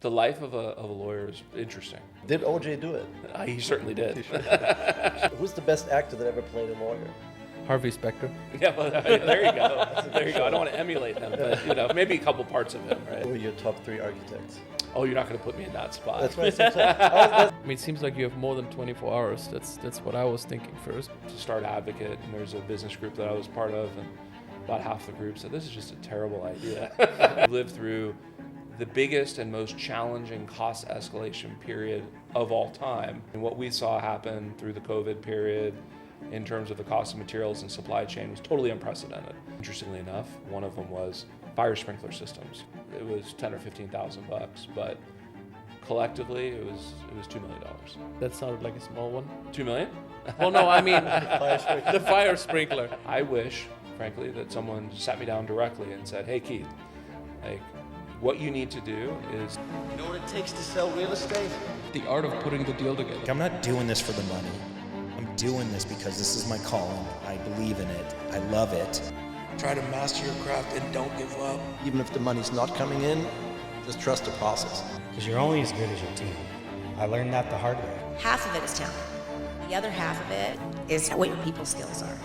The life of a lawyer is interesting. Did OJ do it? He certainly did. Who's the best actor that ever played a lawyer? Harvey Specter. Yeah, well, there you go. There you go. I don't want to emulate him, but maybe a couple parts of him, right? Who are your top 3 architects? Oh, you're not going to put me in that spot. That's right. I I mean, it seems like you have more than 24 hours. That's what I was thinking first. To start Advocate, and there's a business group that I was part of, and about half the group said, this is just a terrible idea. We lived through the biggest and most challenging cost escalation period of all time. And what we saw happen through the COVID period in terms of the cost of materials and supply chain was totally unprecedented. Interestingly enough, one of them was fire sprinkler systems. It was $10,000 or $15,000, but collectively it was $2 million. That sounded like a small one. $2 million? Well, no, I mean the fire sprinkler. I wish, frankly, that someone sat me down directly and said, hey Keith, like, what you need to do is... You know what it takes to sell real estate? The art of putting the deal together. I'm not doing this for the money. I'm doing this because this is my calling. I believe in it. I love it. Try to master your craft and don't give up. Even if the money's not coming in, just trust the process. Because you're only as good as your team. I learned that the hard way. Half of it is talent. The other half of it is what your people skills are.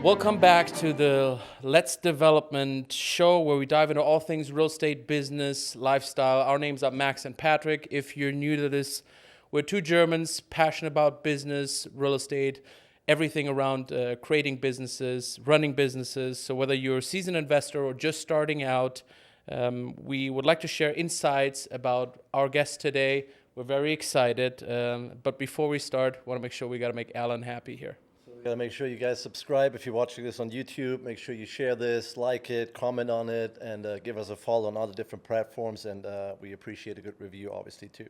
Welcome back to the Let's Development show, where we dive into all things real estate, business, lifestyle. Our names are Max and Patrick. If you're new to this, we're 2 Germans passionate about business, real estate, everything around creating businesses, running businesses. So whether you're a seasoned investor or just starting out, we would like to share insights about our guest today. We're very excited. But before we start, I want to make sure we got to make Alan happy here. You gotta make sure you guys subscribe if you're watching this on YouTube. Make sure you share this, like it, comment on it, and give us a follow on all the different platforms. And we appreciate a good review, obviously, too.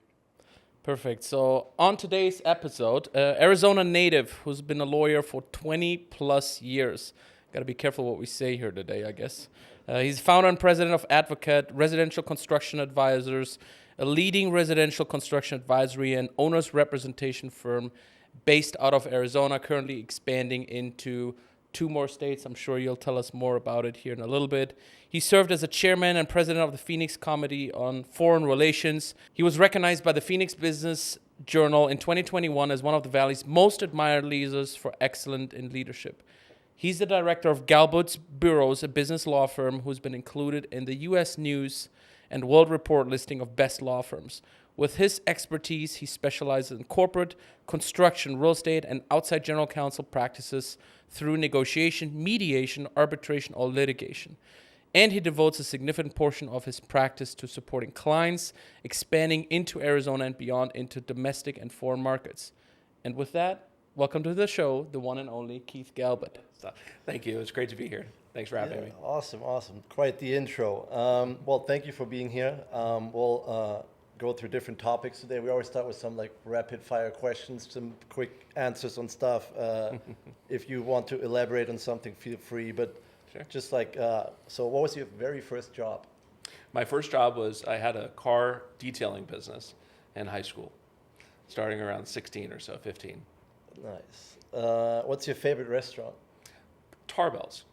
Perfect. So on today's episode, Arizona native who's been a lawyer for 20 plus years. Got to be careful what we say here today, I guess. He's founder and president of Advocate, Residential Construction Advisors, a leading residential construction advisory and owner's representation firm based out of Arizona, currently expanding into 2 more states. I'm sure you'll tell us more about it here in a little bit. He served as a chairman and president of the Phoenix Committee on Foreign Relations. He was recognized by the Phoenix Business Journal in 2021 as one of the Valley's most admired leaders for excellence in leadership. He's the director of Galbut Beabeau, a business law firm who's been included in the U.S. News and World Report listing of best law firms. With his expertise, he specializes in corporate, construction, real estate, and outside general counsel practices through negotiation, mediation, arbitration, or litigation. And he devotes a significant portion of his practice to supporting clients, expanding into Arizona and beyond into domestic and foreign markets. And with that, welcome to the show, the one and only Keith Galbut. Thank you. It's great to be here. Thanks for having me. Awesome. Quite the intro. Well, thank you for being here. We'll go through different topics today. We always start with some like rapid fire questions, some quick answers on stuff. If you want to elaborate on something, feel free. But sure. Just like, so what was your very first job? My first job was I had a car detailing business in high school, starting around 16 or so, 15. Nice. What's your favorite restaurant? Tarbell's.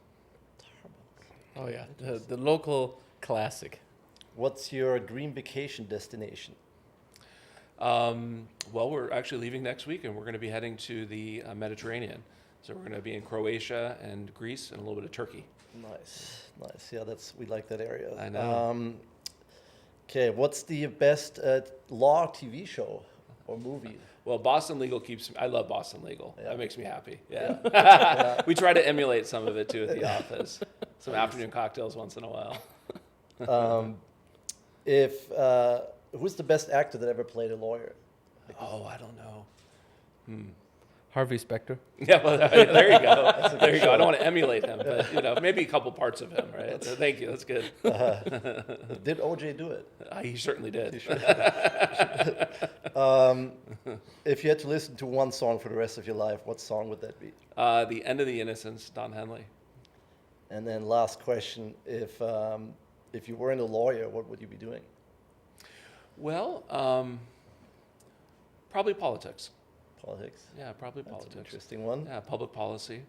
Oh yeah, the local classic. What's your dream vacation destination? Well, we're actually leaving next week, and we're going to be heading to the Mediterranean. So we're going to be in Croatia and Greece and a little bit of Turkey. Nice. Yeah, we like that area. I know. Okay, what's the best law TV show or movie? Well, Boston Legal I love Boston Legal. Yeah. That makes me happy. Yeah. Yeah. We try to emulate some of it too at the office. Some afternoon cocktails once in a while. Who's the best actor that ever played a lawyer? Oh, I don't know. Harvey Specter. Yeah, well, there you go. There you go. I don't want to emulate him, but maybe a couple parts of him, right? Thank you. That's good. Did OJ do it? He certainly did. If you had to listen to one song for the rest of your life, what song would that be? The End of the Innocence, Don Henley. And then last question, if you weren't a lawyer, what would you be doing? Well, probably politics. Politics. Yeah, probably That's an politics. interesting one. Yeah, public policy.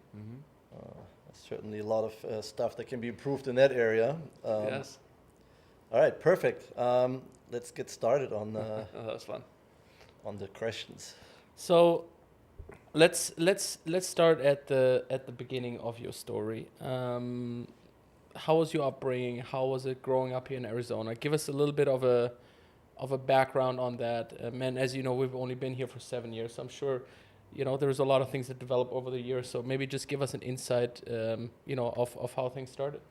Certainly a lot of stuff that can be improved in that area. Yes. All right, perfect. Let's get started on Oh, that was fun. on the questions. So let's start at the beginning of your story. How was your upbringing? How was it growing up here in Arizona? Give us a little bit of a background on that. Man, as you know, we've only been here for 7 years, so I'm sure, there's a lot of things that develop over the years. So maybe just give us an insight, of how things started.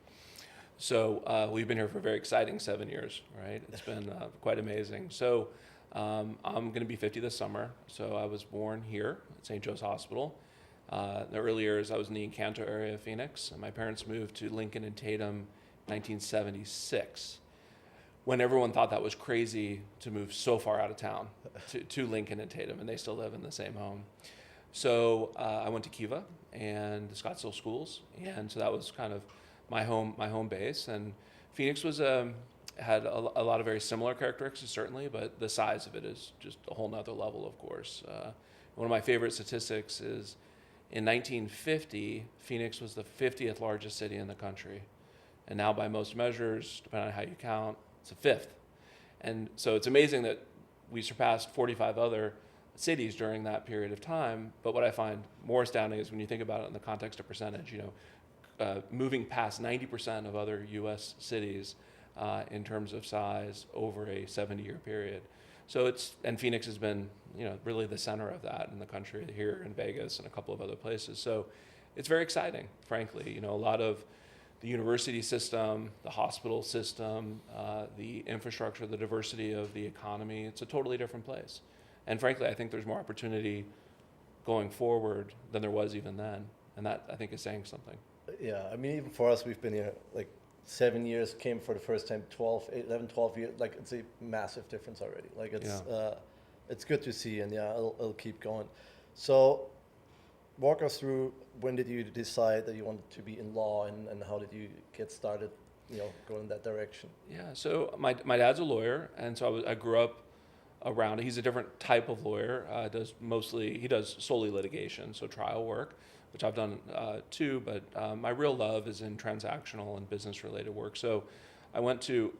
So we've been here for a very exciting 7 years, right? It's been quite amazing. So I'm going to be 50 this summer. So I was born here at St. Joe's Hospital. In the early years, I was in the Encanto area of Phoenix, and my parents moved to Lincoln and Tatum in 1976, when everyone thought that was crazy to move so far out of town to Lincoln and Tatum, and they still live in the same home. So I went to Kiva and the Scottsdale schools, and so that was kind of my home base. And Phoenix was had a lot of very similar characteristics, certainly, but the size of it is just a whole nother level, of course. One of my favorite statistics is in 1950, Phoenix was the 50th largest city in the country. And now by most measures, depending on how you count, it's the 5th. And so it's amazing that we surpassed 45 other cities during that period of time. But what I find more astounding is when you think about it in the context of percentage, moving past 90% of other U.S. cities in terms of size over a 70-year period. So and Phoenix has been, really the center of that in the country, here in Vegas and a couple of other places. So it's very exciting, frankly. A lot of the university system, the hospital system, the infrastructure, the diversity of the economy, it's a totally different place. And frankly, I think there's more opportunity going forward than there was even then. And that, I think, is saying something. Yeah, I mean, even for us, we've been here like 7 years, came for the first time 11, 12 years. Like, it's a massive difference already. Like, it's good to see, and it'll keep going. So walk us through, when did you decide that you wanted to be in law, and how did you get started, going in that direction? Yeah, so my dad's a lawyer, and so I grew up around it. He's a different type of lawyer. He does solely litigation, so trial work, which I've done too, but my real love is in transactional and business-related work. So I went to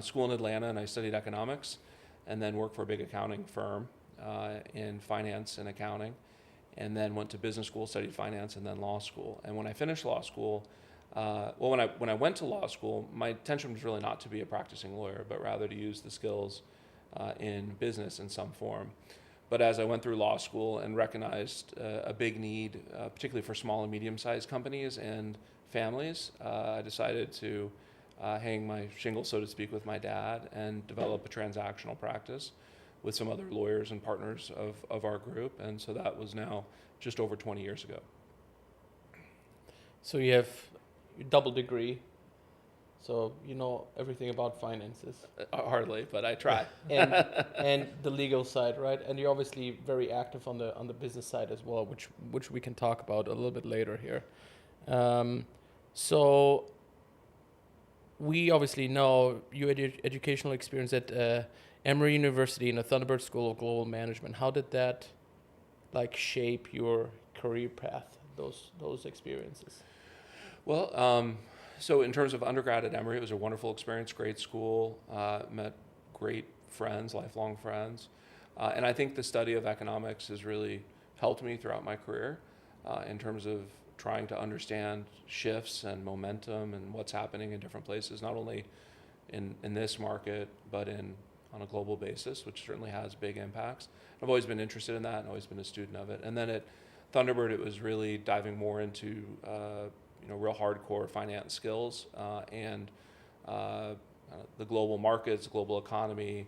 school in Atlanta, and I studied economics, and then worked for a big accounting firm in finance and accounting, and then went to business school, studied finance, and then law school. And when I finished law school, when I went to law school, my intention was really not to be a practicing lawyer, but rather to use the skills in business in some form. But as I went through law school and recognized a big need, particularly for small and medium-sized companies and families, I decided to hang my shingle, so to speak, with my dad and develop a transactional practice with some other lawyers and partners of our group. And so that was now just over 20 years ago. So you have your double degree, so you know everything about finances. Hardly, but I try. and the legal side, right? And you're obviously very active on the business side as well, which we can talk about a little bit later here. So we obviously know your educational experience at Emory University in the Thunderbird School of Global Management. How did that shape your career path, those experiences? Well, so in terms of undergrad at Emory, it was a wonderful experience, great school, met great friends, lifelong friends. And I think the study of economics has really helped me throughout my career in terms of trying to understand shifts and momentum and what's happening in different places, not only in this market, but on a global basis, which certainly has big impacts. I've always been interested in that and always been a student of it. And then at Thunderbird, it was really diving more into real hardcore finance skills and the global markets, global economy,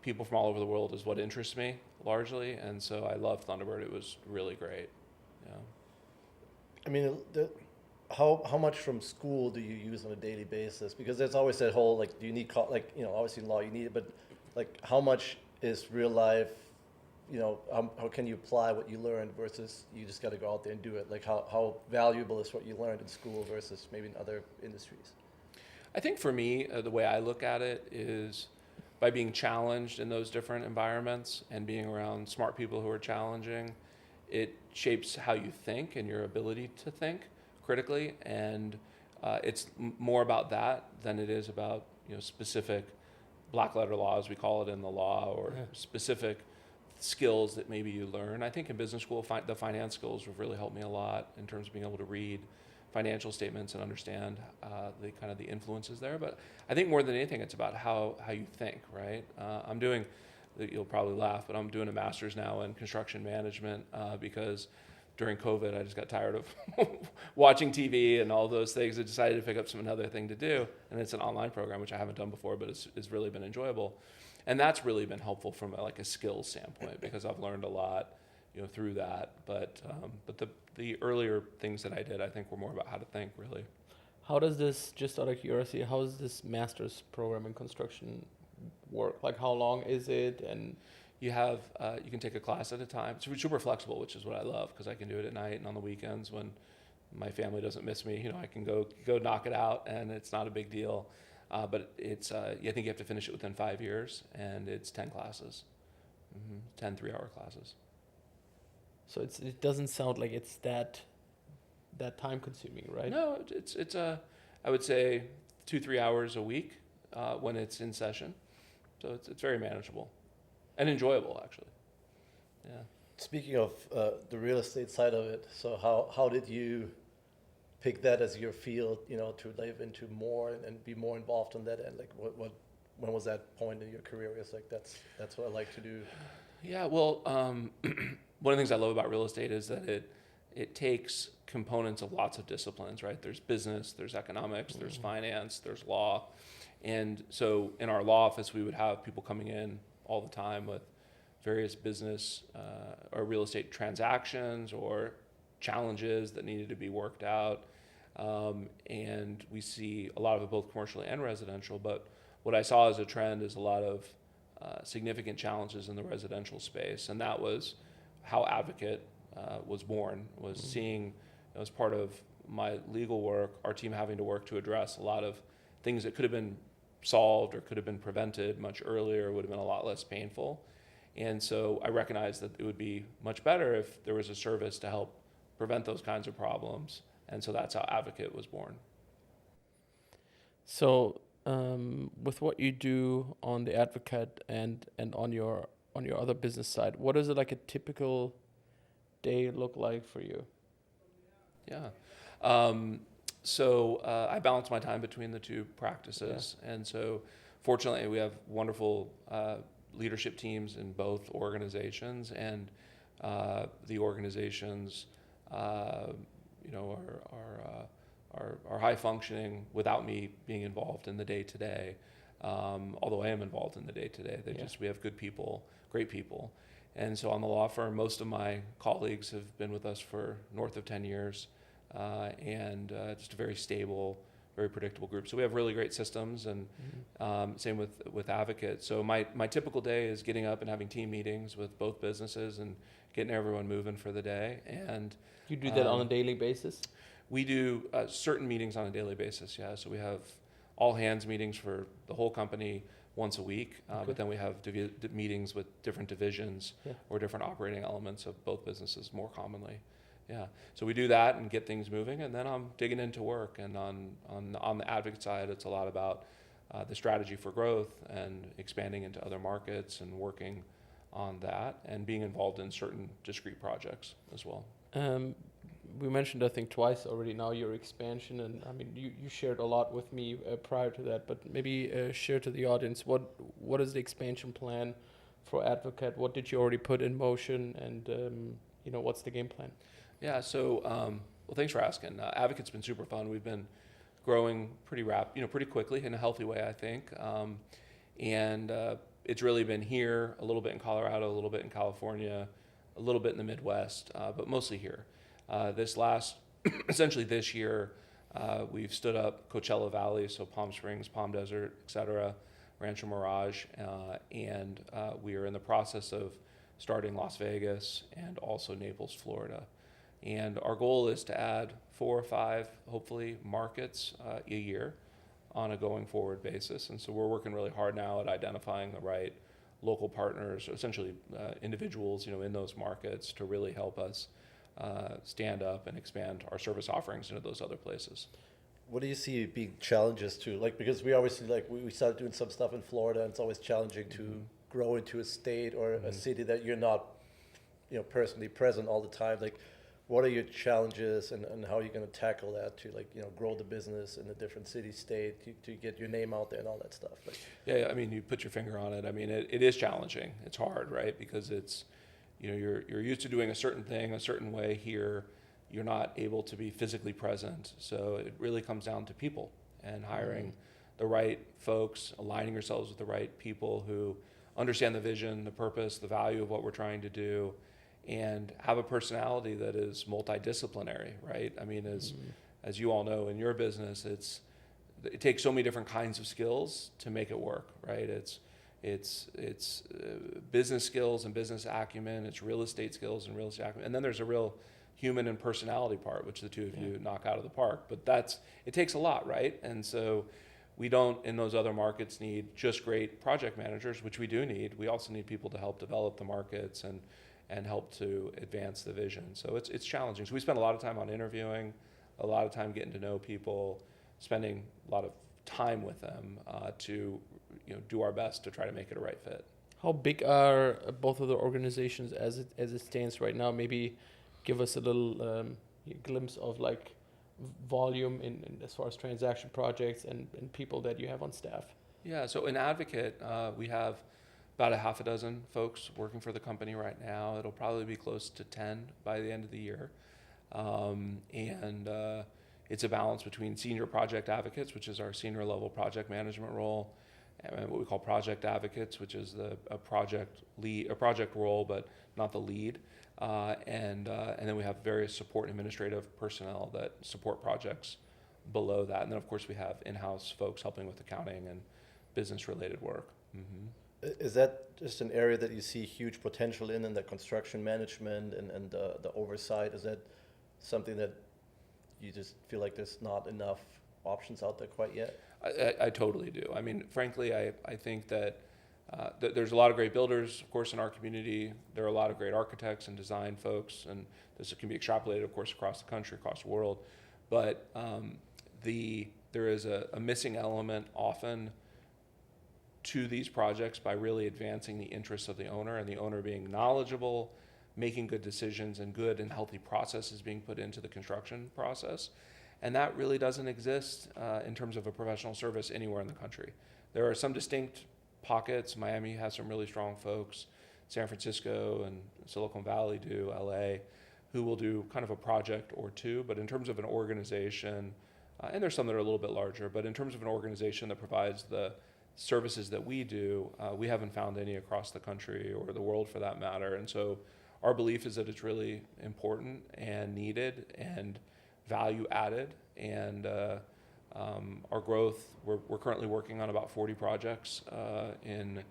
people from all over the world is what interests me largely. And so I loved Thunderbird. It was really great. Yeah. I mean, how much from school do you use on a daily basis? Because there's always that whole, do you need, obviously in law you need it, but how much is real life, how can you apply what you learned versus you just got to go out there and do it? How valuable is what you learned in school versus maybe in other industries? I think for me, the way I look at it is by being challenged in those different environments and being around smart people who are challenging, it shapes how you think and your ability to think critically. And it's more about that than it is about, specific black letter law, as we call it in the law, or specific skills that maybe you learn. I think in business school, the finance skills have really helped me a lot in terms of being able to read financial statements and understand the kind of the influences there. But I think more than anything, it's about how you think, right? I'm doing, you'll probably laugh, but I'm doing a master's now in construction management because during COVID, I just got tired of watching TV and all those things. I decided to pick up another thing to do, and it's an online program, which I haven't done before, but it's really been enjoyable. And that's really been helpful from a skills standpoint because I've learned a lot, through that. But the earlier things that I did, I think, were more about how to think, really. How does this, just out of curiosity, how does this master's program in construction work? Like, how long is it? And you can take a class at a time. It's super flexible, which is what I love because I can do it at night and on the weekends when my family doesn't miss me. I can go knock it out, and it's not a big deal. But it's I think you have to finish it within 5 years, and it's 10 classes, 10 3-hour classes. So it doesn't sound like it's that time consuming, right? No, it's I would say 2-3 hours a week when it's in session, so it's very manageable and enjoyable, actually. Yeah. Speaking of the real estate side of it, so how did you pick that as your field, to dive into more and be more involved on that end? Like, when was that point in your career where it's like, that's what I like to do? Yeah, well, one of the things I love about real estate is that it takes components of lots of disciplines, right? There's business, there's economics, there's finance, there's law. And so in our law office, we would have people coming in all the time with various business or real estate transactions or challenges that needed to be worked out. And we see a lot of it both commercially and residential. But what I saw as a trend is a lot of significant challenges in the residential space. And that was how Advocate was born, was seeing, as part of my legal work, our team having to work to address a lot of things that could have been solved or could have been prevented much earlier, would have been a lot less painful. And so I recognized that it would be much better if there was a service to help prevent those kinds of problems. And so that's how Advocate was born. So with what you do on the Advocate and on your other business side, what does it like a typical day look like for you? Yeah. So I balance my time between the two practices. Yeah. And so fortunately we have wonderful leadership teams in both organizations, and the organizations are high functioning without me being involved in the day-to-day. Although I am involved in the day-to-day, we have good people, great people. And so on the law firm, most of my colleagues have been with us for north of 10 years, and just a very stable, very predictable group. So we have really great systems, and same with Advocate. So my typical day is getting up and having team meetings with both businesses and getting everyone moving for the day. And you do that on a daily basis? We do certain meetings on a daily basis, yeah. So we have all hands meetings for the whole company once a week, but then we have meetings with different divisions or different operating elements of both businesses more commonly. Yeah, so we do that and get things moving, and then I'm digging into work. And on the Advocate side, it's a lot about the strategy for growth and expanding into other markets and working on that and being involved in certain discrete projects as well. We mentioned, I think, twice already now your expansion, and I mean, you shared a lot with me prior to that, but maybe share to the audience what is the expansion plan for Advocate? What did you already put in motion, and what's the game plan? Yeah, so well, thanks for asking. Advocate's been super fun. We've been growing pretty quickly in a healthy way, I think, and it's really been here, a little bit in Colorado, a little bit in California, a little bit in the Midwest, but mostly here. Essentially this year, we've stood up Coachella Valley, so Palm Springs, Palm Desert, et cetera, Rancho Mirage, and we are in the process of starting Las Vegas and also Naples, Florida. And our goal is to add 4 or 5, hopefully, markets a year on a going forward basis. And so we're working really hard now at identifying the right local partners, essentially individuals, in those markets to really help us stand up and expand our service offerings into those other places. What do you see being challenges to, because we obviously, we started doing some stuff in Florida, and it's always challenging to grow into a state or a city that you're not, personally present all the time. What are your challenges, and how are you going to tackle that to grow the business in a different city, state, to get your name out there and all that stuff? Yeah, you put your finger on it. It is challenging. It's hard, right? Because it's, you're used to doing a certain thing a certain way here. You're not able to be physically present. So it really comes down to people and hiring the right folks, aligning yourselves with the right people who understand the vision, the purpose, the value of what we're trying to do, and have a personality that is multidisciplinary, right? As you all know in your business, it takes so many different kinds of skills to make it work, right? It's business skills and business acumen, it's real estate skills and real estate acumen, and then there's a real human and personality part, which the two of you knock out of the park. But it takes a lot, right? And so we don't, in those other markets, need just great project managers, which we do need. We also need people to help develop the markets and help to advance the vision. So it's challenging. So we spend a lot of time on interviewing, a lot of time getting to know people, spending a lot of time with them to do our best to try to make it a right fit. How big are both of the organizations as it stands right now? Maybe give us a little glimpse of volume in as far as transaction projects and people that you have on staff. Yeah, so in Advocate, we have about a half a dozen folks working for the company right now. It'll probably be close to 10 by the end of the year. It's a balance between senior project advocates, which is our senior level project management role, and what we call project advocates, which is a project role, but not the lead. And then we have various support and administrative personnel that support projects below that. And then, of course, we have in-house folks helping with accounting and business-related work. Mm-hmm. Is that just an area that you see huge potential in the construction management and the oversight? Is that something that you just feel like there's not enough options out there quite yet? I totally do. Frankly, I think that there's a lot of great builders, of course, in our community. There are a lot of great architects and design folks, and this can be extrapolated, of course, across the country, across the world. But there is a missing element often to these projects by really advancing the interests of the owner, and the owner being knowledgeable, making good decisions, and good and healthy processes being put into the construction process. And that really doesn't exist in terms of a professional service anywhere in the country. There are some distinct pockets. Miami has some really strong folks. San Francisco and Silicon Valley do, LA, who will do kind of a project or two. But in terms of an organization, and there's some that are a little bit larger, but in terms of an organization that provides the services that we do, we haven't found any across the country or the world for that matter. And so our belief is that it's really important and needed and value added. And our growth, we're currently working on about 40 projects in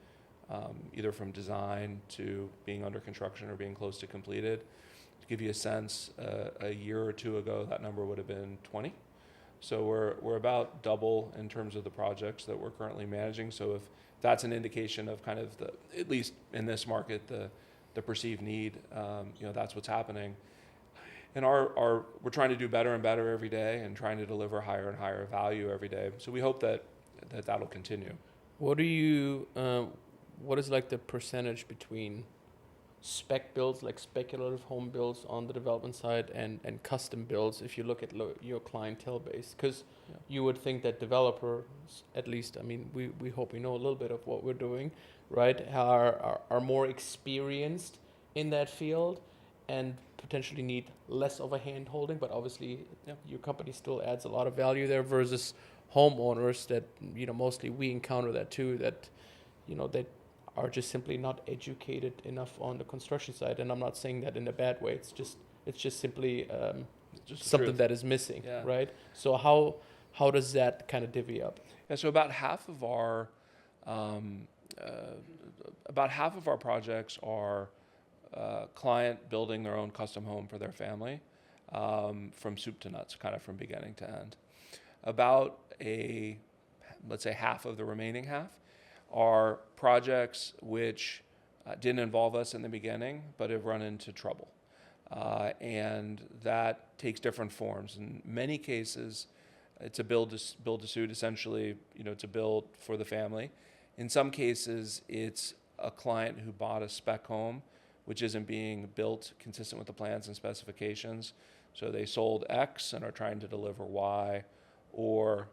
either from design to being under construction or being close to completed. To give you a sense, a year or two ago, that number would have been 20. So we're about double in terms of the projects that we're currently managing. So if that's an indication of kind of at least in this market, the perceived need, that's what's happening. And we're trying to do better and better every day and trying to deliver higher and higher value every day. So we hope that'll continue. What is the percentage between spec builds, like speculative home builds on the development side, and custom builds if you look at your clientele base? Because you would think that developers, at least, we hope we know a little bit of what we're doing, right, are more experienced in that field and potentially need less of a hand holding, but obviously your company still adds a lot of value there versus homeowners that, mostly we encounter that too, that, that are just simply not educated enough on the construction side. And I'm not saying that in a bad way. It's just simply something that is missing, right? So how does that kind of divvy up? Yeah, so about half of our projects are client building their own custom home for their family, from soup to nuts, kind of from beginning to end. About a let's say half of the remaining half, are projects which didn't involve us in the beginning, but have run into trouble. And that takes different forms. In many cases, it's a build to suit, essentially, it's a build for the family. In some cases, it's a client who bought a spec home, which isn't being built consistent with the plans and specifications. So they sold X and are trying to deliver Y, or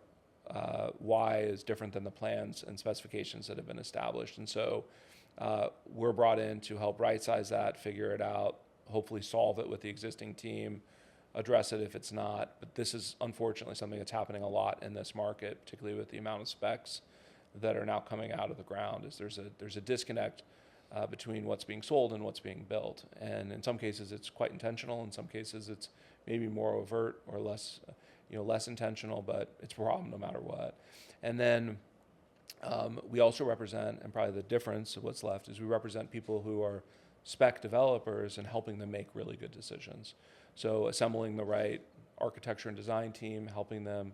Y is different than the plans and specifications that have been established. And so we're brought in to help right-size that, figure it out, hopefully solve it with the existing team, address it if it's not. But this is unfortunately something that's happening a lot in this market, particularly with the amount of specs that are now coming out of the ground. Is there's a disconnect between what's being sold and what's being built. And in some cases it's quite intentional. In some cases it's maybe more overt or less intentional, but it's a problem no matter what. And then we also represent, and probably the difference of what's left is we represent people who are spec developers and helping them make really good decisions. So assembling the right architecture and design team, helping them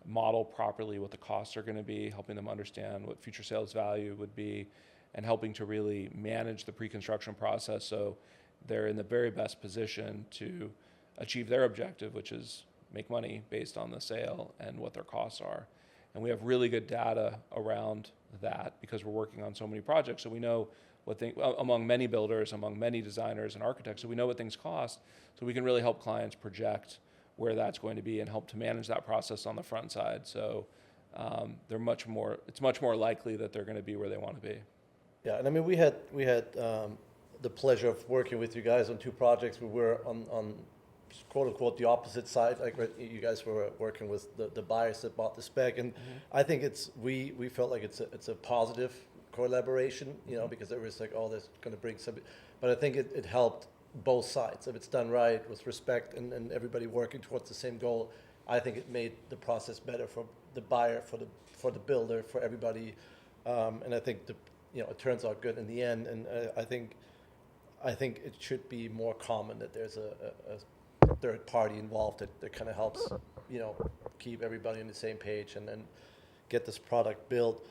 model properly what the costs are going to be, helping them understand what future sales value would be, and helping to really manage the pre-construction process so they're in the very best position to achieve their objective, which is make money based on the sale and what their costs are. And we have really good data around that because we're working on so many projects. So we know among many builders, among many designers and architects, so we know what things cost, so we can really help clients project where that's going to be and help to manage that process on the front side. So it's much more likely that they're going to be where they want to be. Yeah, and I mean, we had the pleasure of working with you guys on two projects. We were on quote unquote the opposite side. Like you guys were working with the buyers that bought the spec, and I think we felt like it's a positive collaboration, because it was like, oh, that's going to bring some, but I think it helped both sides. If it's done right with respect and everybody working towards the same goal, I think it made the process better for the buyer, for the builder, for everybody, and I think it turns out good in the end. And I think it should be more common that there's a third party involved that kind of helps, keep everybody on the same page and get this product built.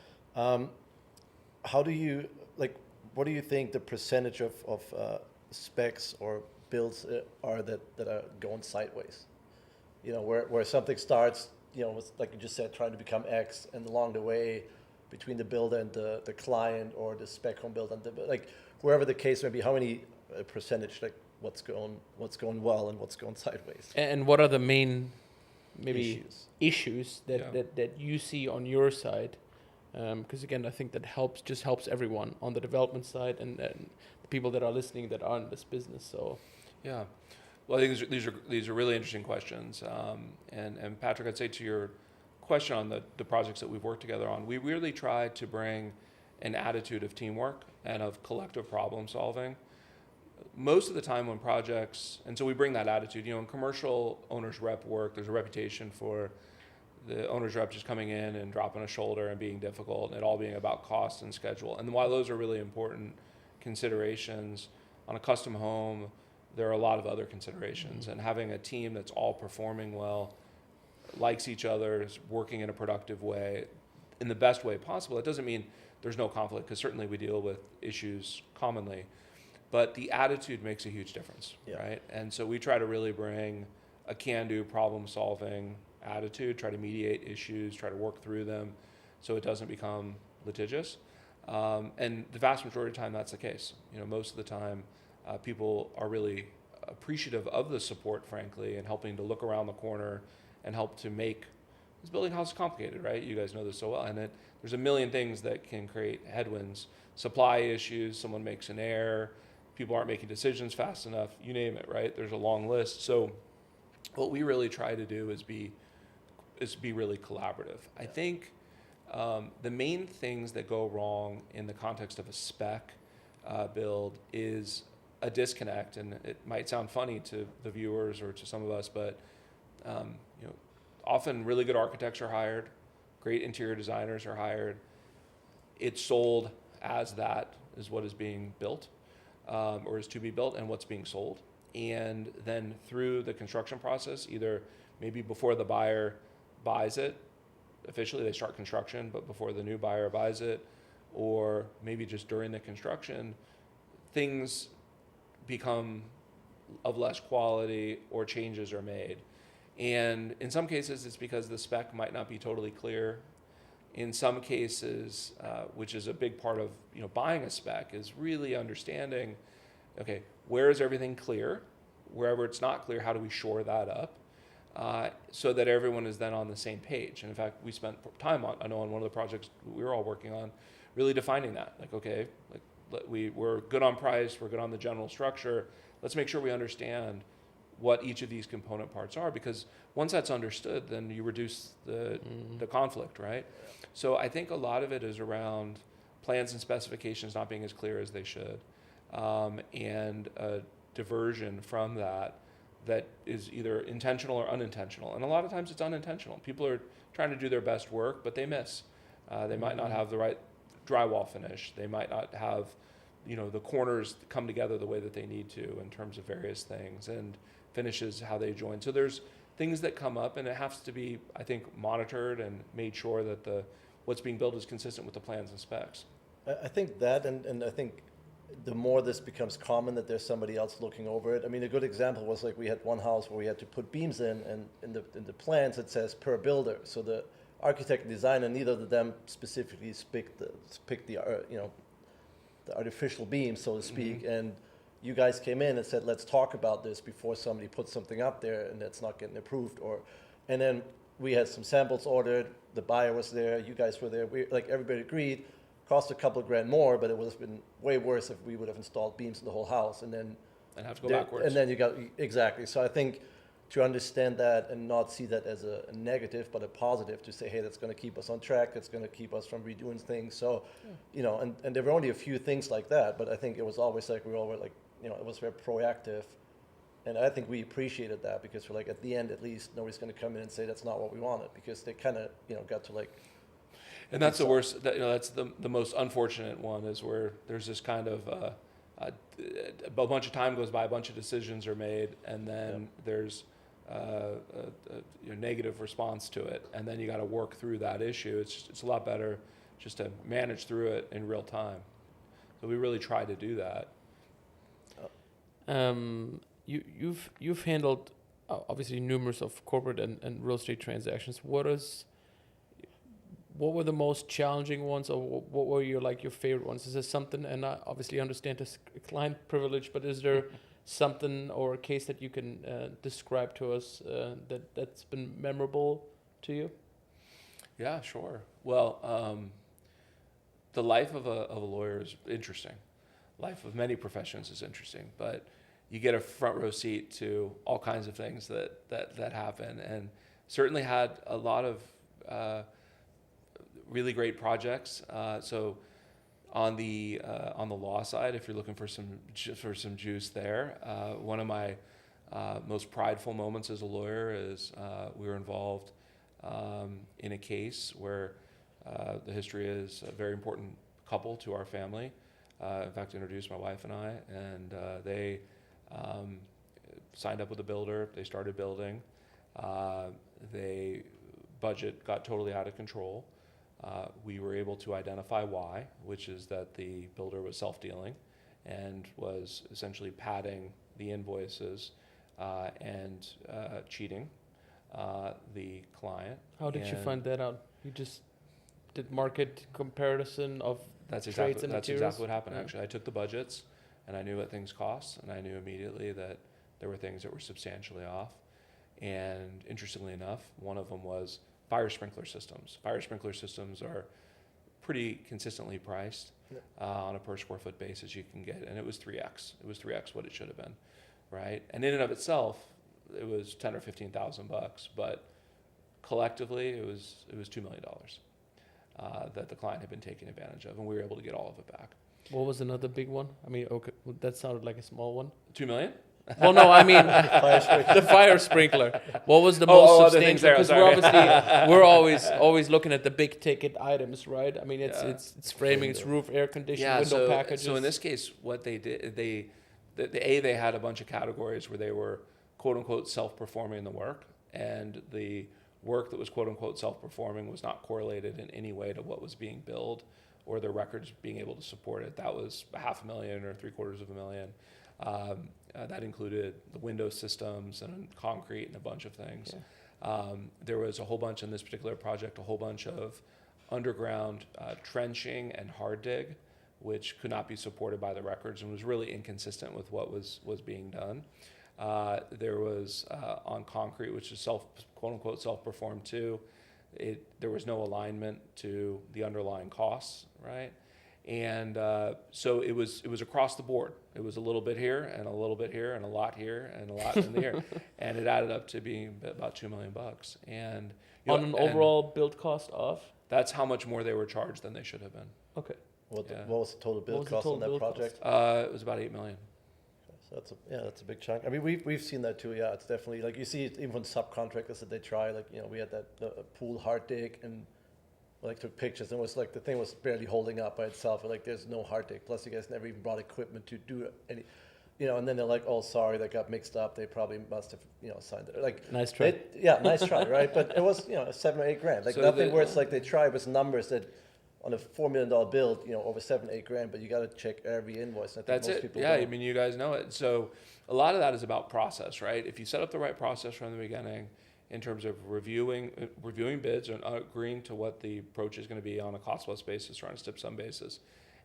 How do you what do you think the percentage of specs or builds are that are going sideways? Where something starts, with, like you just said, trying to become X, and along the way, between the builder and the client, or the spec home builder and wherever the case may be, how many percentage, what's going well and what's going sideways? And what are the main issues that you see on your side? Because again, I think that helps everyone on the development side and the people that are listening that are in this business. So, yeah, well, I think these are really interesting questions. And Patrick, I'd say to your question on the projects that we've worked together on, we really tried to bring an attitude of teamwork and of collective problem solving. Most of the time when projects, and so we bring that attitude, in commercial owner's rep work, there's a reputation for the owner's rep just coming in and dropping a shoulder and being difficult, and it all being about cost and schedule. And while those are really important considerations, on a custom home, there are a lot of other considerations. And having a team that's all performing well, likes each other, is working in a productive way, in the best way possible. It doesn't mean there's no conflict, because certainly we deal with issues commonly. But the attitude makes a huge difference, right? And so we try to really bring a can-do problem-solving attitude, try to mediate issues, try to work through them so it doesn't become litigious. And the vast majority of the time that's the case. Most of the time people are really appreciative of the support, frankly, and helping to look around the corner and help to make this building house complicated, right? You guys know this so well. And there's a million things that can create headwinds. Supply issues, someone makes an error, people aren't making decisions fast enough, you name it, right? There's a long list. So what we really try to do is be really collaborative. I think the main things that go wrong in the context of a spec build is a disconnect, and it might sound funny to the viewers or to some of us, but often really good architects are hired, great interior designers are hired. It's sold as that is what is being built or is to be built and what's being sold. And then through the construction process, either maybe before the buyer buys it, officially they start construction, but before the new buyer buys it, or maybe just during the construction, things become of less quality or changes are made. And in some cases, it's because the spec might not be totally clear. In some cases, which is a big part of buying a spec, is really understanding, okay, where is everything clear? Wherever it's not clear, how do we shore that up? So that everyone is then on the same page. And in fact, we spent time on one of the projects we were all working on, really defining that. Like, okay, we're good on price, we're good on the general structure. Let's make sure we understand what each of these component parts are, because once that's understood, then you reduce the conflict, right? So I think a lot of it is around plans and specifications not being as clear as they should, and a diversion from that is either intentional or unintentional. And a lot of times it's unintentional. People are trying to do their best work, but they miss. They might not have the right drywall finish. They might not have, the corners come together the way that they need to in terms of various things, and finishes how they join. So there's things that come up, and it has to be, I think, monitored and made sure that what's being built is consistent with the plans and specs. I think that, and I think the more this becomes common that there's somebody else looking over it. I mean, a good example was like we had one house where we had to put beams in, and in the plans it says per builder. So the architect and designer, neither of them specifically picked the artificial beam, so to speak. Mm-hmm. And you guys came in and said, let's talk about this before somebody puts something up there and that's not getting approved. And then we had some samples ordered. The buyer was there. You guys were there. Everybody agreed. Cost a couple of grand more, but it would have been way worse if we would have installed beams in the whole house and have to go backwards. And then you got, exactly. So I think to understand that and not see that as a negative, but a positive, to say, hey, that's going to keep us on track. That's going to keep us from redoing things. So, and there were only a few things like that, but I think it was always like, we all were like, it was very proactive. And I think we appreciated that, because we're like, at the end, at least nobody's going to come in and say that's not what we wanted, because they kind of, got to like. And that's the worst, that's the most unfortunate one, is where there's this kind of, a bunch of time goes by, a bunch of decisions are made, and then there's a negative response to it, and then you got to work through that issue. It's a lot better just to manage through it in real time. So we really try to do that. You've handled obviously numerous of corporate and real estate transactions. What were the most challenging ones, or what were your favorite ones? Is there something, and I obviously understand this client privilege, but is there something or a case that you can describe to us that's been memorable to you? Yeah, sure. Well, the life of a lawyer is interesting. Life of many professions is interesting, but you get a front row seat to all kinds of things that happen, and certainly had a lot of really great projects. So on the law side, if you're looking for some juice there, one of my most prideful moments as a lawyer is we were involved in a case where the history is a very important couple to our family. In fact, introduced my wife and I, and they signed up with a builder. They started building. They budget got totally out of control. We were able to identify why, which is that the builder was self-dealing and was essentially padding the invoices and cheating the client. How did you find that out? You just did market comparison of trades and materials? Exactly what happened, actually. I took the budgets, and I knew what things cost, and I knew immediately that there were things that were substantially off. And interestingly enough, one of them was fire sprinkler systems. Fire sprinkler systems are pretty consistently priced on a per square foot basis you can get, and it was 3x. It was 3x what it should have been, right? And in and of itself, it was $10,000 or $15,000, but collectively, it was $2 million that the client had been taking advantage of, and we were able to get all of it back. What was another big one? I mean, okay, that sounded like a small one. $2 million? Well, no, I mean the fire sprinkler. What was the most substantial? Because we're always looking at the big ticket items, right? I mean, it's framing, it's roof, air conditioning, window packages. So in this case, what they did, they had a bunch of categories where they were quote unquote self-performing the work, and the work that was quote unquote self-performing was not correlated in any way to what was being billed or their records being able to support it. That was $500,000 or $750,000. That included the window systems and concrete and a bunch of things. Yeah. There was a whole bunch in this particular project, a whole bunch of underground trenching and hard dig, which could not be supported by the records and was really inconsistent with what was being done. There was on concrete, which is quote unquote self-performed too. There was no alignment to the underlying costs, right? And so it was across the board. It was a little bit here and a little bit here and a lot here and a lot in here, and it added up to being about $2 million. And on an overall build cost of, that's how much more they were charged than they should have been. Okay. What was the total build cost on that project? It was about $8 million. So that's a big chunk. I mean, we've seen that too. Yeah, it's definitely like you see it even from subcontractors that they try. Like we had that pool hard dig and took pictures and it was like the thing was barely holding up by itself. Like there's no hard dig. Plus you guys never even brought equipment to do any. And then they're like, oh, sorry, that got mixed up. They probably must have, signed it. Like, nice try. Nice try, right? But it was, $7 or $8 grand. Like so nothing where it's like they try with numbers that on a $4 million build, over $7, $8 grand. But you got to check every invoice. And I think most people don't. I mean, you guys know it. So a lot of that is about process, right? If you set up the right process from the beginning, in terms of reviewing bids and agreeing to what the approach is going to be on a cost-plus basis or on a stip-sum basis,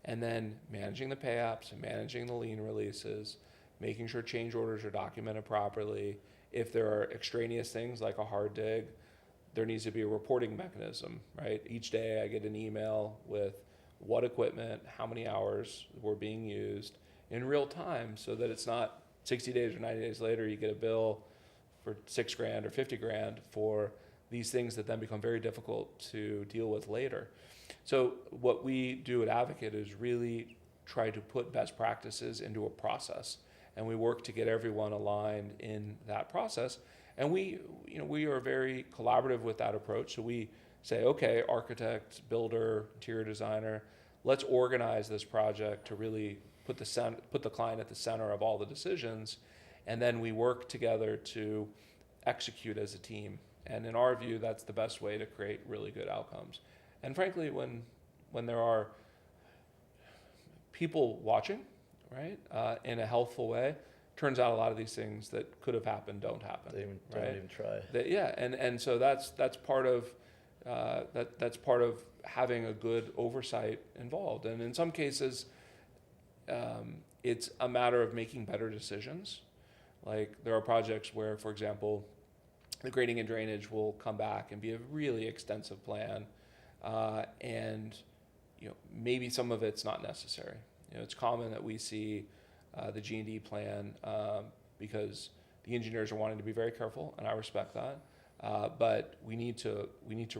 and then managing the pay-apps and managing the lien releases, making sure change orders are documented properly. If there are extraneous things like a hard dig, there needs to be a reporting mechanism, right? Each day I get an email with what equipment, how many hours were being used in real time so that it's not 60 days or 90 days later you get a bill for $6 grand or 50 grand for these things that then become very difficult to deal with later. So what we do at Advocate is really try to put best practices into a process, and we work to get everyone aligned in that process. And we are very collaborative with that approach. So we say, okay, architect, builder, interior designer, let's organize this project to really put the client at the center of all the decisions. And then we work together to execute as a team. And in our view, that's the best way to create really good outcomes. And frankly, when there are people watching, right, in a healthful way, turns out a lot of these things that could have happened don't happen. They don't even try. And so that's part of that's part of having a good oversight involved. And in some cases, it's a matter of making better decisions. Like there are projects where, for example, the grading and drainage will come back and be a really extensive plan, and maybe some of it's not necessary. It's common that we see the G&D plan because the engineers are wanting to be very careful, and I respect that. But we need to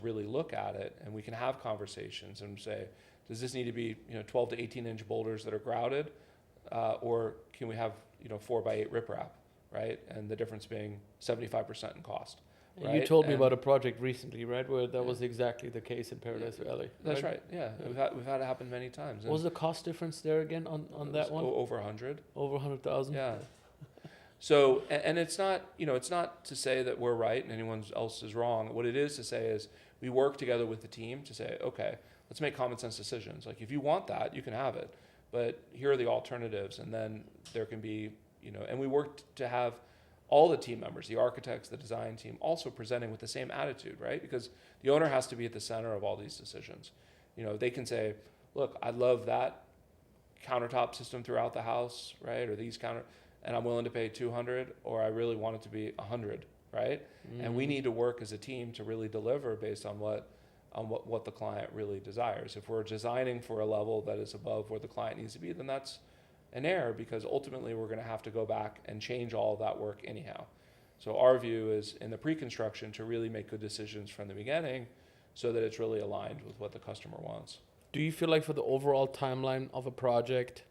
really look at it, and we can have conversations and say, does this need to be 12 to 18 inch boulders that are grouted, or can we have 4 by 8 riprap, right? And the difference being 75% in cost. Right? You told me about a project recently, right, where that was exactly the case in Paradise Valley. That's right. Yeah, we've had it happen many times. What was the cost difference there again on that one? Over 100. Over 100,000. Yeah. So, and it's not it's not to say that we're right and anyone else is wrong. What it is to say is we work together with the team to say, okay, let's make common sense decisions. Like if you want that, you can have it, but here are the alternatives, and then there can be and we work to have all the team members, the architects, the design team, also presenting with the same attitude, right? Because the owner has to be at the center of all these decisions. They can say, look, I love that countertop system throughout the house, right? Or these and I'm willing to pay 200, or I really want it to be 100, right? Mm-hmm. And we need to work as a team to really deliver based on what the client really desires. If we're designing for a level that is above where the client needs to be, then that's an error, because ultimately we're going to have to go back and change all of that work anyhow. So our view is in the pre-construction to really make good decisions from the beginning so that it's really aligned with what the customer wants. Do you feel like for the overall timeline of a project,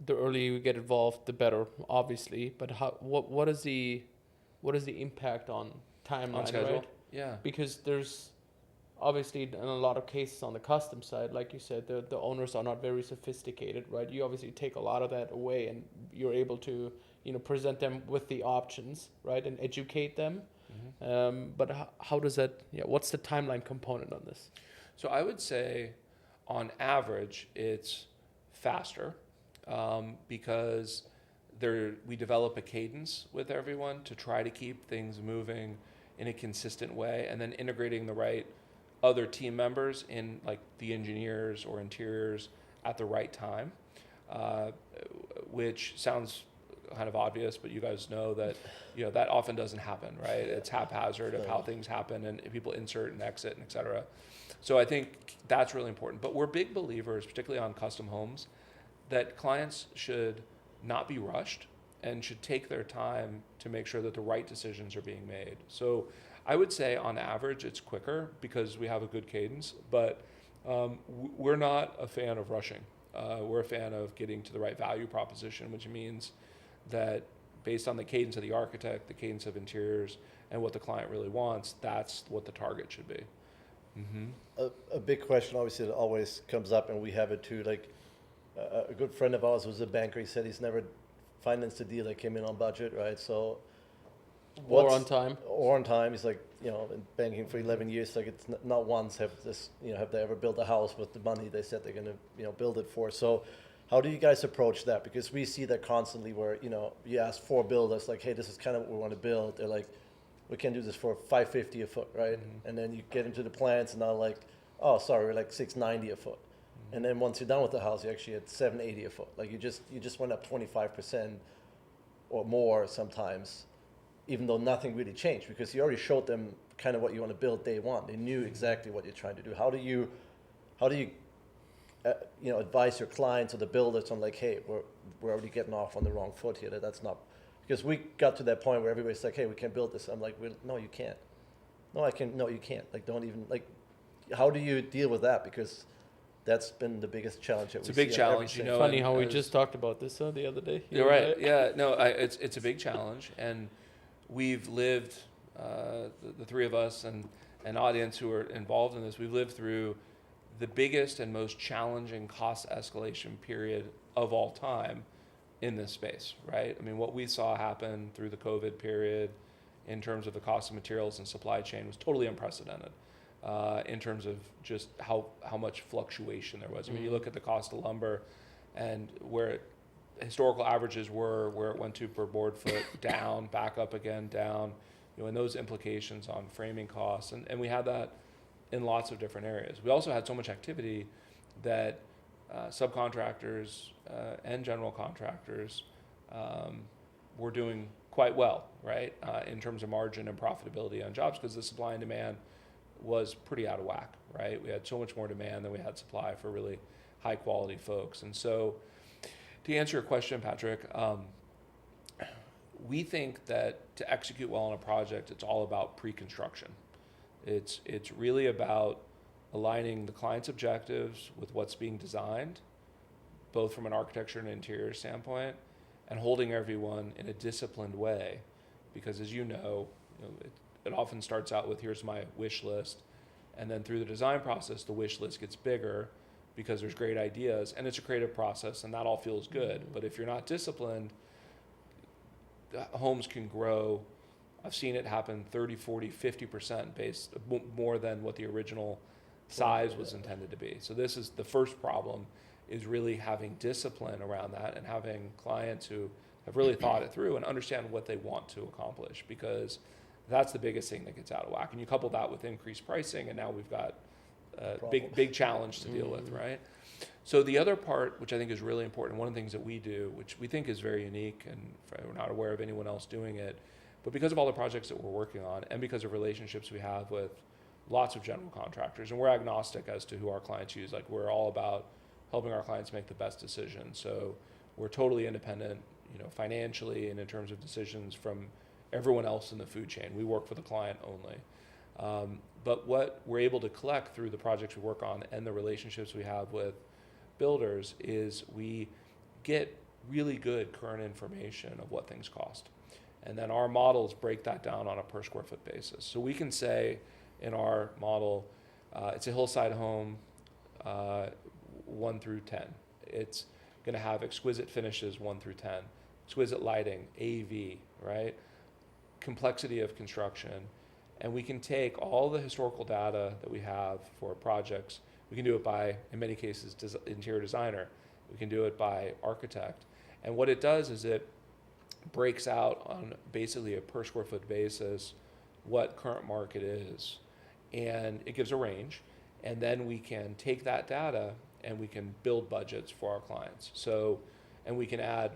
the earlier you get involved, the better, obviously, but what is the impact on timeline, on schedule? Right? Yeah. Because there's obviously in a lot of cases on the custom side, like you said, the owners are not very sophisticated, right? You obviously take a lot of that away, and you're able to present them with the options, right, and educate them. Mm-hmm. But how does that? Yeah, what's the timeline component on this? So I would say, on average, it's faster because we develop a cadence with everyone to try to keep things moving in a consistent way, and then integrating the right other team members in, like the engineers or interiors, at the right time, which sounds kind of obvious, but you guys know that that often doesn't happen, right? It's haphazard of how things happen, and people insert and exit, and et cetera. So I think that's really important. But we're big believers, particularly on custom homes, that clients should not be rushed and should take their time to make sure that the right decisions are being made. So I would say on average it's quicker because we have a good cadence, but we're not a fan of rushing. We're a fan of getting to the right value proposition, which means that based on the cadence of the architect, the cadence of interiors, and what the client really wants, that's what the target should be. Mm-hmm. A big question, obviously, that always comes up, and we have it too. Like a good friend of ours was a banker. He said he's never financed a deal that came in on budget, right? So, Or on time. Or on time. He's like, in banking for 11 years, like it's not once have they ever built a house with the money they said they're going to, build it for. So, how do you guys approach that? Because we see that constantly, where you ask 4 builders, like, hey, this is kind of what we want to build. They're like, we can do this for $550 a foot, right? Mm-hmm. And then you get into the plans, and they're like, oh, sorry, we're like $690 a foot. Mm-hmm. And then once you're done with the house, you actually at $780 a foot. Like you just went up 25% or more sometimes, even though nothing really changed, because you already showed them kind of what you want to build day one. They knew exactly what you're trying to do. How do you advise your clients or the builders on, like, hey, we're already getting off on the wrong foot here. That's not, because we got to that point where everybody's like, hey, we can build this. I'm like, no, you can't. No, I can. No, you can't. Like, don't even, like, how do you deal with that? Because that's been the biggest challenge that it's a big challenge, Funny how we just talked about this the other day. You're right. Yeah, no, it's a big challenge, and we've lived, the three of us and an audience who are involved in this, we've lived through the biggest and most challenging cost escalation period of all time in this space, right? I mean, what we saw happen through the COVID period in terms of the cost of materials and supply chain was totally unprecedented in terms of just how much fluctuation there was. I mean, you look at the cost of lumber and where historical averages were, where it went to per board foot, down, back up again, down, and those implications on framing costs. And we had that in lots of different areas. We also had so much activity that subcontractors and general contractors were doing quite well, right, in terms of margin and profitability on jobs, because the supply and demand was pretty out of whack, right? We had so much more demand than we had supply for really high quality folks. And so, to answer your question, Patrick, we think that to execute well on a project, it's all about pre-construction. It's really about aligning the client's objectives with what's being designed, both from an architecture and interior standpoint, and holding everyone in a disciplined way. Because as you know, it often starts out with, here's my wish list, and then through the design process, the wish list gets bigger because there's great ideas, and it's a creative process, and that all feels good. But if you're not disciplined, homes can grow. I've seen it happen 30, 40, 50% based more than what the original size was intended to be. So this is the first problem, is really having discipline around that and having clients who have really thought it through and understand what they want to accomplish, because that's the biggest thing that gets out of whack. And you couple that with increased pricing, and now we've got a big challenge to deal with, right? So the other part, which I think is really important, one of the things that we do, which we think is very unique, and we're not aware of anyone else doing it, but because of all the projects that we're working on and because of relationships we have with lots of general contractors, and we're agnostic as to who our clients use. Like, we're all about helping our clients make the best decision. So we're totally independent, financially and in terms of decisions from everyone else in the food chain. We work for the client only. But what we're able to collect through the projects we work on and the relationships we have with builders is we get really good current information of what things cost. And then our models break that down on a per square foot basis. So we can say in our model, it's a hillside home, 1 through 10. It's going to have exquisite finishes, 1 through 10. Exquisite lighting, AV, right? Complexity of construction. And we can take all the historical data that we have for projects. We can do it by, in many cases, interior designer. We can do it by architect. And what it does is it breaks out on basically a per square foot basis what current market is. And it gives a range. And then we can take that data and we can build budgets for our clients. So, and we can add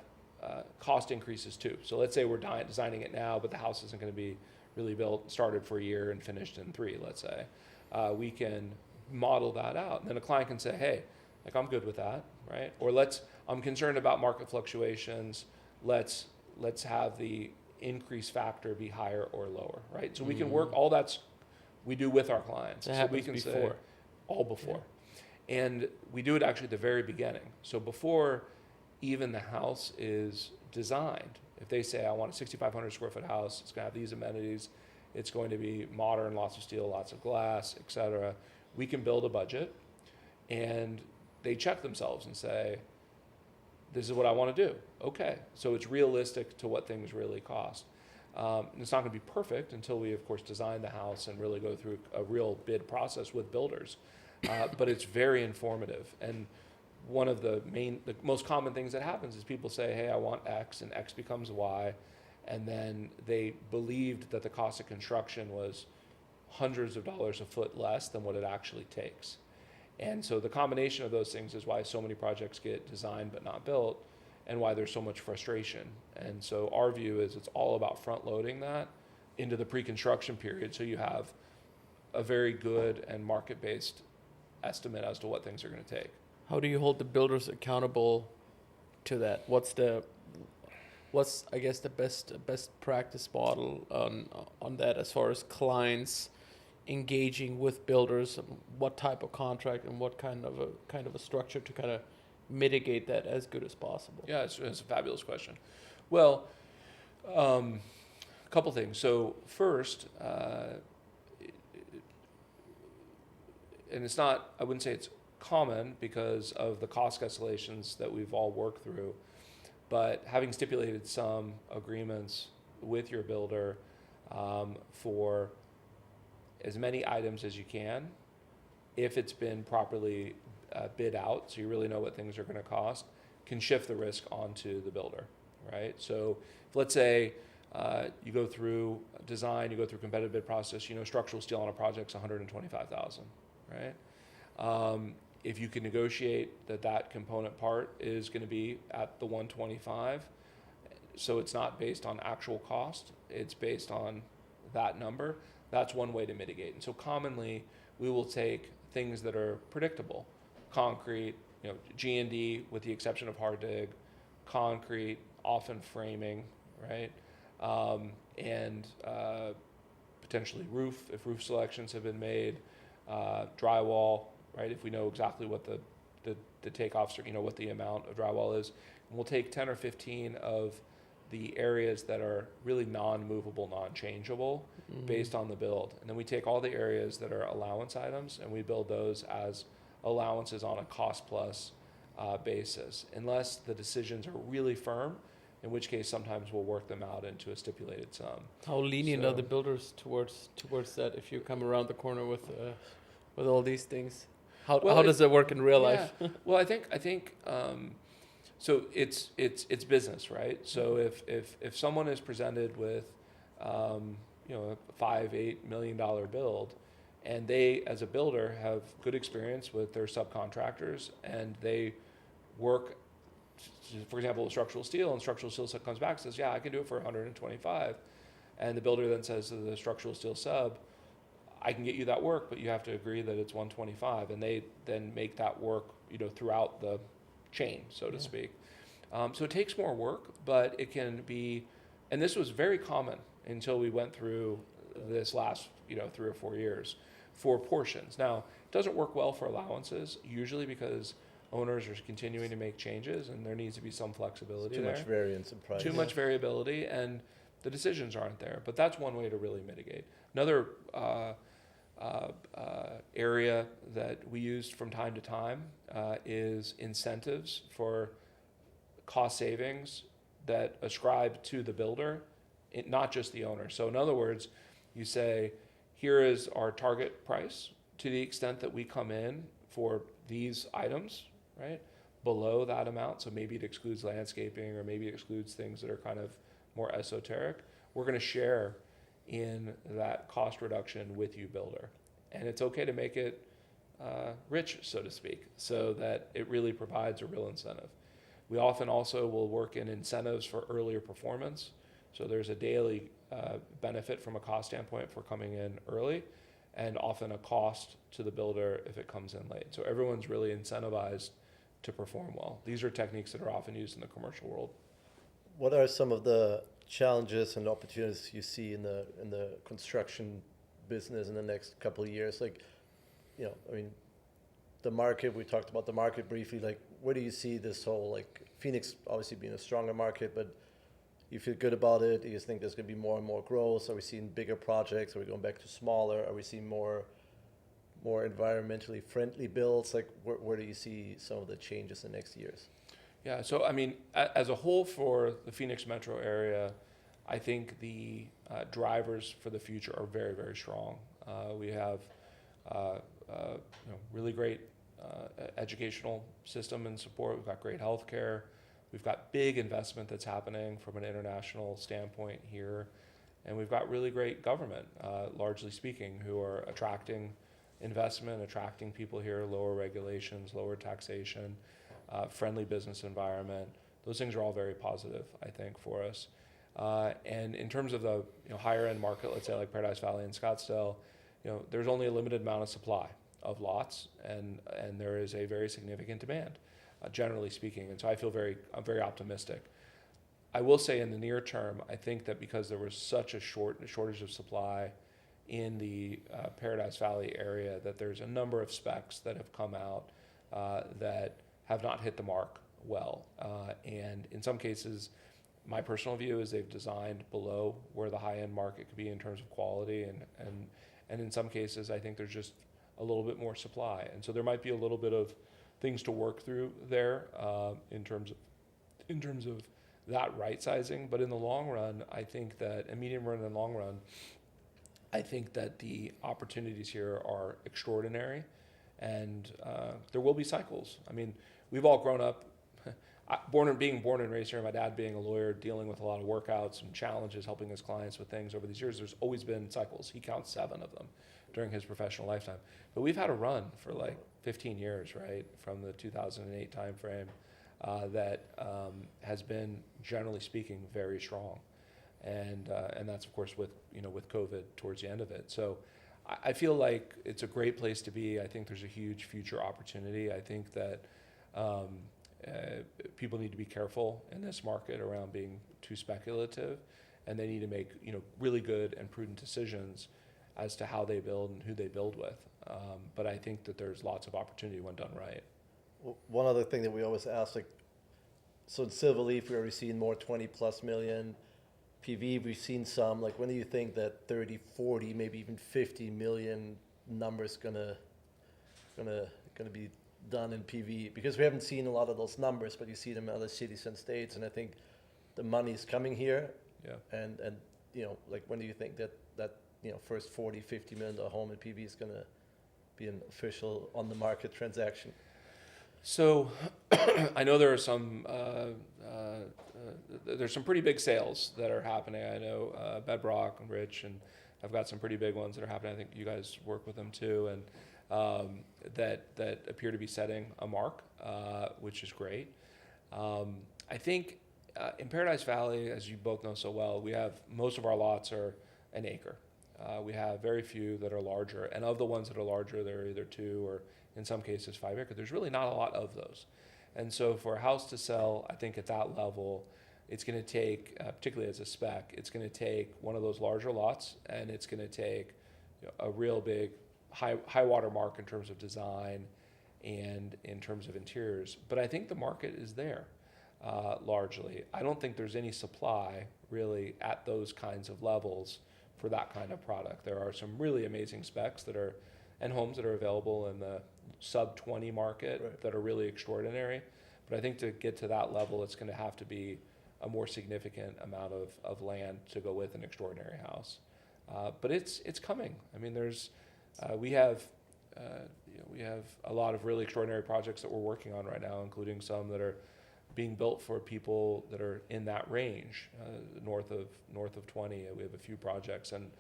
cost increases too. So let's say we're designing it now, but the house isn't going to be really started for a year and finished in 3, let's say. We can model that out. And then a client can say, hey, like I'm good with that, right? Or I'm concerned about market fluctuations. Let's have the increase factor be higher or lower, right? So we can work, all we do with our clients. That so we happens can before. say, all before. Yeah. And we do it actually at the very beginning. So before even the house is designed, if they say, I want a 6,500 square foot house, it's going to have these amenities, it's going to be modern, lots of steel, lots of glass, et cetera, we can build a budget, and they check themselves and say, this is what I want to do. Okay, so it's realistic to what things really cost. And it's not going to be perfect until we, of course, design the house and really go through a real bid process with builders. But it's very informative. And one of the most common things that happens is people say, hey, I want X, and X becomes Y. And then they believed that the cost of construction was hundreds of dollars a foot less than what it actually takes. And so the combination of those things is why so many projects get designed but not built, and why there's so much frustration. And so our view is it's all about front loading that into the pre-construction period, so you have a very good and market-based estimate as to what things are going to take. How do you hold the builders accountable to that? What's I guess the best practice model on that, as far as clients engaging with builders, and what type of contract and what kind of a structure to kind of mitigate that as good as possible? Yeah, it's a fabulous question. Well, a couple things. So first, and it's not, I wouldn't say it's common because of the cost escalations that we've all worked through, but having stipulated some agreements with your builder for as many items as you can, if it's been properly bid out, so you really know what things are going to cost, can shift the risk onto the builder, right? So if, let's say you go through design, you go through competitive bid process, you know structural steel on a project's $125,000, right? If you can negotiate that component part is going to be at the 125, so it's not based on actual cost, it's based on that number, that's one way to mitigate. And so commonly we will take things that are predictable, concrete, G&D with the exception of hard dig, concrete, often framing, right? And potentially roof, if roof selections have been made, drywall, right? If we know exactly what the takeoffs are, what the amount of drywall is. And we'll take 10 or 15 of the areas that are really non-movable, non-changeable based on the build. And then we take all the areas that are allowance items and we build those as allowances on a cost plus basis, unless the decisions are really firm, in which case sometimes we'll work them out into a stipulated sum. How lenient are the builders towards that if you come around the corner with all these things? How does that work in real life? Well, I think so it's business, right? So if someone is presented with a $5-8 million build, and they as a builder have good experience with their subcontractors, and they work, for example, with structural steel, and structural steel comes back and says, yeah, I can do it for 125, and the builder then says to the structural steel sub, I can get you that work, but you have to agree that it's 125, and they then make that work, throughout the chain, so to speak. So it takes more work, but it can be, and this was very common until we went through this last, 3 or 4 years for portions. Now, it doesn't work well for allowances, usually because owners are continuing to make changes, and there needs to be some flexibility there. Too much variance in price. Too much variability, and the decisions aren't there. But that's one way to really mitigate. Another area that we used from time to time is incentives for cost savings that ascribe to the builder, not just the owner. So in other words, you say, here is our target price. To the extent that we come in for these items, right, below that amount, so maybe it excludes landscaping or maybe it excludes things that are kind of more esoteric, we're going to share in that cost reduction with you, builder. And it's okay to make it rich, so to speak, so that it really provides a real incentive. We often also will work in incentives for earlier performance. So there's a daily benefit from a cost standpoint for coming in early, and often a cost to the builder if it comes in late. So everyone's really incentivized to perform well. These are techniques that are often used in the commercial world. What are some of the challenges and opportunities you see in the construction business in the next couple of years? Like, you know, I mean, the market, we talked about the market briefly, like where do you see this whole, like Phoenix obviously being a stronger market, but you feel good about it? Do you think there's going to be more and more growth? Are we seeing bigger projects? Are we going back to smaller? Are we seeing more environmentally friendly builds? Like where do you see some of the changes in the next years? Yeah, so I mean, as a whole for the Phoenix metro area, I think the drivers for the future are very, very strong. We have really great educational system and support. We've got great healthcare. We've got big investment that's happening from an international standpoint here. And we've got really great government, largely speaking, who are attracting investment, attracting people here, lower regulations, lower taxation, friendly business environment. Those things are all very positive, I think, for us. And in terms of the higher end market, let's say like Paradise Valley and Scottsdale, there's only a limited amount of supply of lots, and there is a very significant demand, generally speaking. And so I'm very optimistic. I will say in the near term, I think that because there was such a shortage of supply in the Paradise Valley area, that there's a number of specs that have come out that have not hit the mark well. And in some cases, my personal view is they've designed below where the high-end market could be in terms of quality, and in some cases, I think there's just a little bit more supply. And so there might be a little bit of things to work through there in terms of that right sizing. But in the long run, I think that, and medium run and long run, I think that the opportunities here are extraordinary, and there will be cycles. I mean, we've all grown up, being born and raised here, my dad being a lawyer, dealing with a lot of workouts and challenges, helping his clients with things over these years. There's always been cycles. He counts 7 of them during his professional lifetime. But we've had a run for like 15 years, right, from the 2008 timeframe that has been, generally speaking, very strong. And that's, of course, with COVID towards the end of it. So I feel like it's a great place to be. I think there's a huge future opportunity. I think that people need to be careful in this market around being too speculative, and they need to make really good and prudent decisions as to how they build and who they build with. But I think that there's lots of opportunity when done right. One other thing that we always ask, like, so in Silverleaf, we're already seeing more 20+ million. PV, we've seen some. Like, when do you think that 30, 40, maybe even 50 million number's gonna be done in PV? Because we haven't seen a lot of those numbers, but you see them in other cities and states, and I think the money's coming here. Yeah. And like, when do you think that first 40, 50 million dollar home in PV is gonna be an official on the market transaction? So I know there are some there's some pretty big sales that are happening. I know Bedrock and Rich, and I've got some pretty big ones that are happening. I think you guys work with them too, and that appear to be setting a mark, which is great. I think in Paradise Valley, as you both know so well, we have most of our lots are an acre. We have very few that are larger, and of the ones that are larger, they're either 2 or in some cases 5 acre. There's really not a lot of those. And so for a house to sell, I think at that level, it's going to take, particularly as a spec, it's going to take one of those larger lots, and it's going to take a real big high water mark in terms of design and in terms of interiors. But I think the market is there largely. I don't think there's any supply really at those kinds of levels for that kind of product. There are some really amazing specs and homes that are available in the sub 20 market, right, that are really extraordinary. But I think to get to that level, it's going to have to be a more significant amount of land to go with an extraordinary house. But it's coming. I mean, we have a lot of really extraordinary projects that we're working on right now, including some that are being built for people that are in that range, north of 20. We have a few projects, and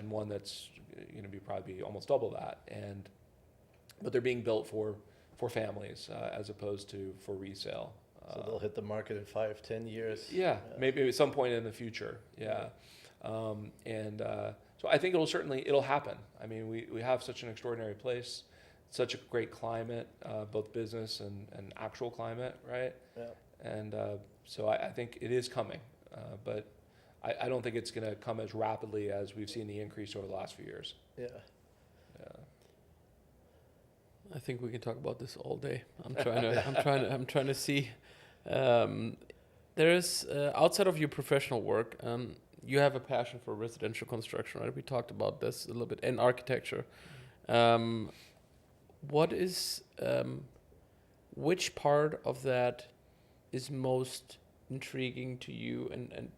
one that's going to be probably almost double that, but they're being built for families as opposed to for resale. So they'll hit the market in 5-10 years. Yeah, maybe at some point in the future. Yeah, so I think it'll happen. I mean, we have such an extraordinary place, such a great climate, both business and actual climate, right? Yeah. And so I think it is coming, but I don't think it's going to come as rapidly as we've seen the increase over the last few years. Yeah. I think we can talk about this all day. I'm trying to see. There's outside of your professional work, you have a passion for residential construction, right? We talked about this a little bit, and architecture. What is which part of that is most intriguing to you, and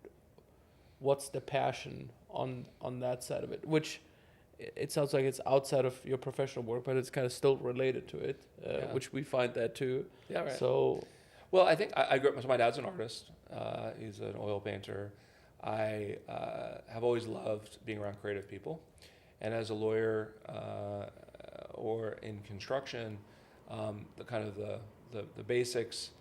what's the passion on that side of it? Which it sounds like it's outside of your professional work, but it's kind of still related to it, which we find that too. Yeah, right. So, well, I think I grew up. So my dad's an artist. He's an oil painter. I have always loved being around creative people, and as a lawyer or in construction, the kind of the basics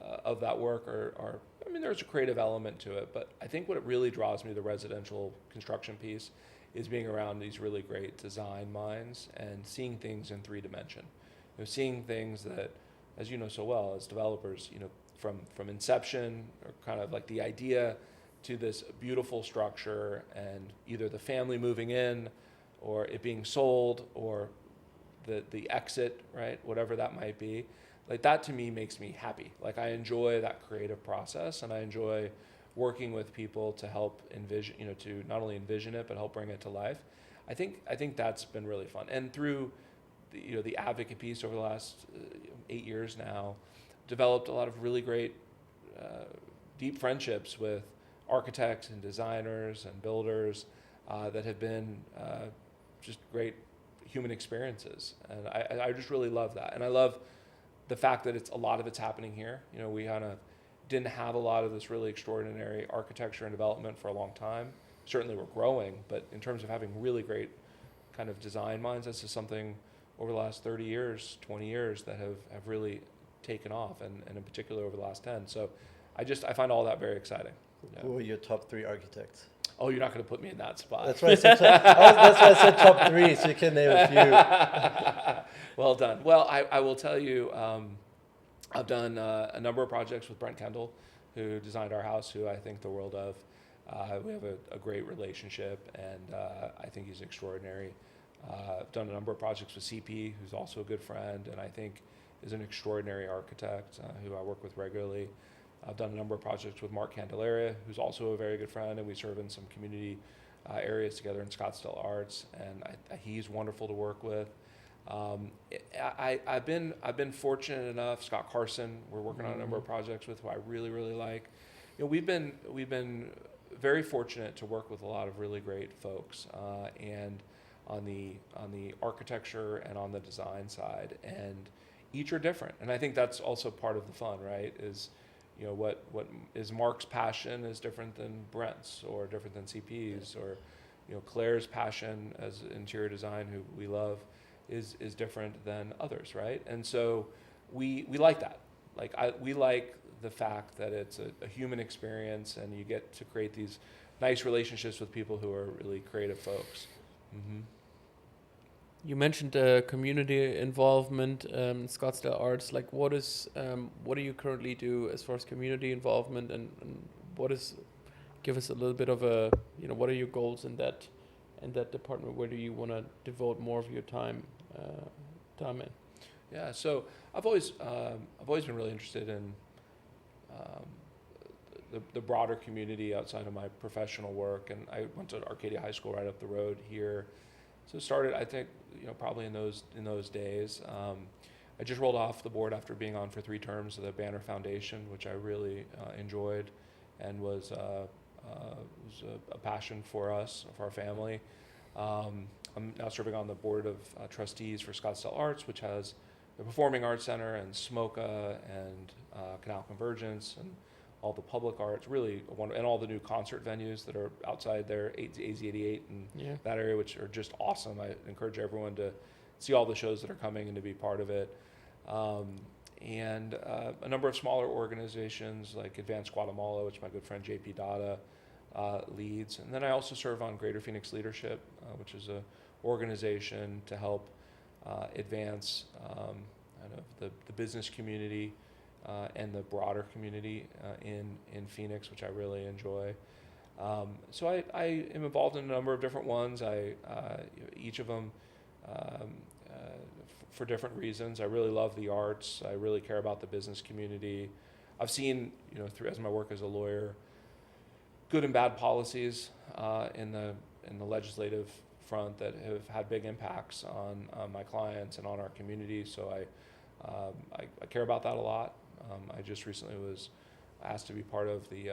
of that work are. I mean, there's a creative element to it, but I think what it really draws me to the residential construction piece is being around these really great design minds and seeing things in 3 dimension. Seeing things that, as you know so well as developers, from inception, or kind of like the idea to this beautiful structure, and either the family moving in or it being sold or the exit, right? Whatever that might be. Like, that to me makes me happy. Like, I enjoy that creative process, and I enjoy working with people to help envision, to not only envision it, but help bring it to life. I think that's been really fun. And through the advocate piece over the last 8 years now, developed a lot of really great, deep friendships with architects and designers and builders that have been just great human experiences. And I just really love that. And I love the fact that a lot of it's happening here. We kind of didn't have a lot of this really extraordinary architecture and development for a long time. Certainly we're growing, but in terms of having really great kind of design minds, this is something over the last 30 years, 20 years that have really taken off, and in particular over the last 10. So I find all that very exciting. Yeah. Who are your top 3 architects? Oh, you're not going to put me in that spot. That's why I said that's why I said top 3, so you can name a few. Well done. Well, I will tell you, I've done a number of projects with Brent Kendall, who designed our house, who I think the world of. We have a great relationship, and I think he's extraordinary. I've done a number of projects with CP, who's also a good friend, and I think is an extraordinary architect who I work with regularly. I've done a number of projects with Mark Candelaria, who's also a very good friend, and we serve in some community areas together in Scottsdale Arts, and he's wonderful to work with. I've been fortunate enough. Scott Carson, we're working on a number of projects with, who I really, really like. We've been very fortunate to work with a lot of really great folks, and on the architecture and on the design side, and each are different. And I think that's also part of the fun, right? Is what is Mark's passion is different than Brent's, or different than CP's, or Claire's passion as interior design, who we love, is different than others, right? And so we like that. We like the fact that it's a human experience, and you get to create these nice relationships with people who are really creative folks. Mm-hmm. You mentioned community involvement in Scottsdale Arts. Like, what do you currently do as far as community involvement, and give us a little bit of a, what are your goals in that department? Where do you want to devote more of your time in? Yeah, so I've always been really interested in the broader community outside of my professional work, and I went to Arcadia High School right up the road here. So started, I think, probably in those days. I just rolled off the board after being on for 3 terms of the Banner Foundation, which I really enjoyed, and was was a passion for us, for our family. I'm now serving on the board of trustees for Scottsdale Arts, which has the Performing Arts Center and SMOCA and Canal Convergence and all the public arts, really, and all the new concert venues that are outside there, AZ88 and that area, which are just awesome. I encourage everyone to see all the shows that are coming and to be part of it. And a number of smaller organizations like Advanced Guatemala, which my good friend JP Dada leads. And then I also serve on Greater Phoenix Leadership, which is an organization to help advance the business community and the broader community in Phoenix, which I really enjoy. So I am involved in a number of different ones. Each of them for different reasons. I really love the arts. I really care about the business community. I've seen, through as my work as a lawyer, good and bad policies in the legislative front that have had big impacts on my clients and on our community. So I care about that a lot. I just recently was asked to be part of the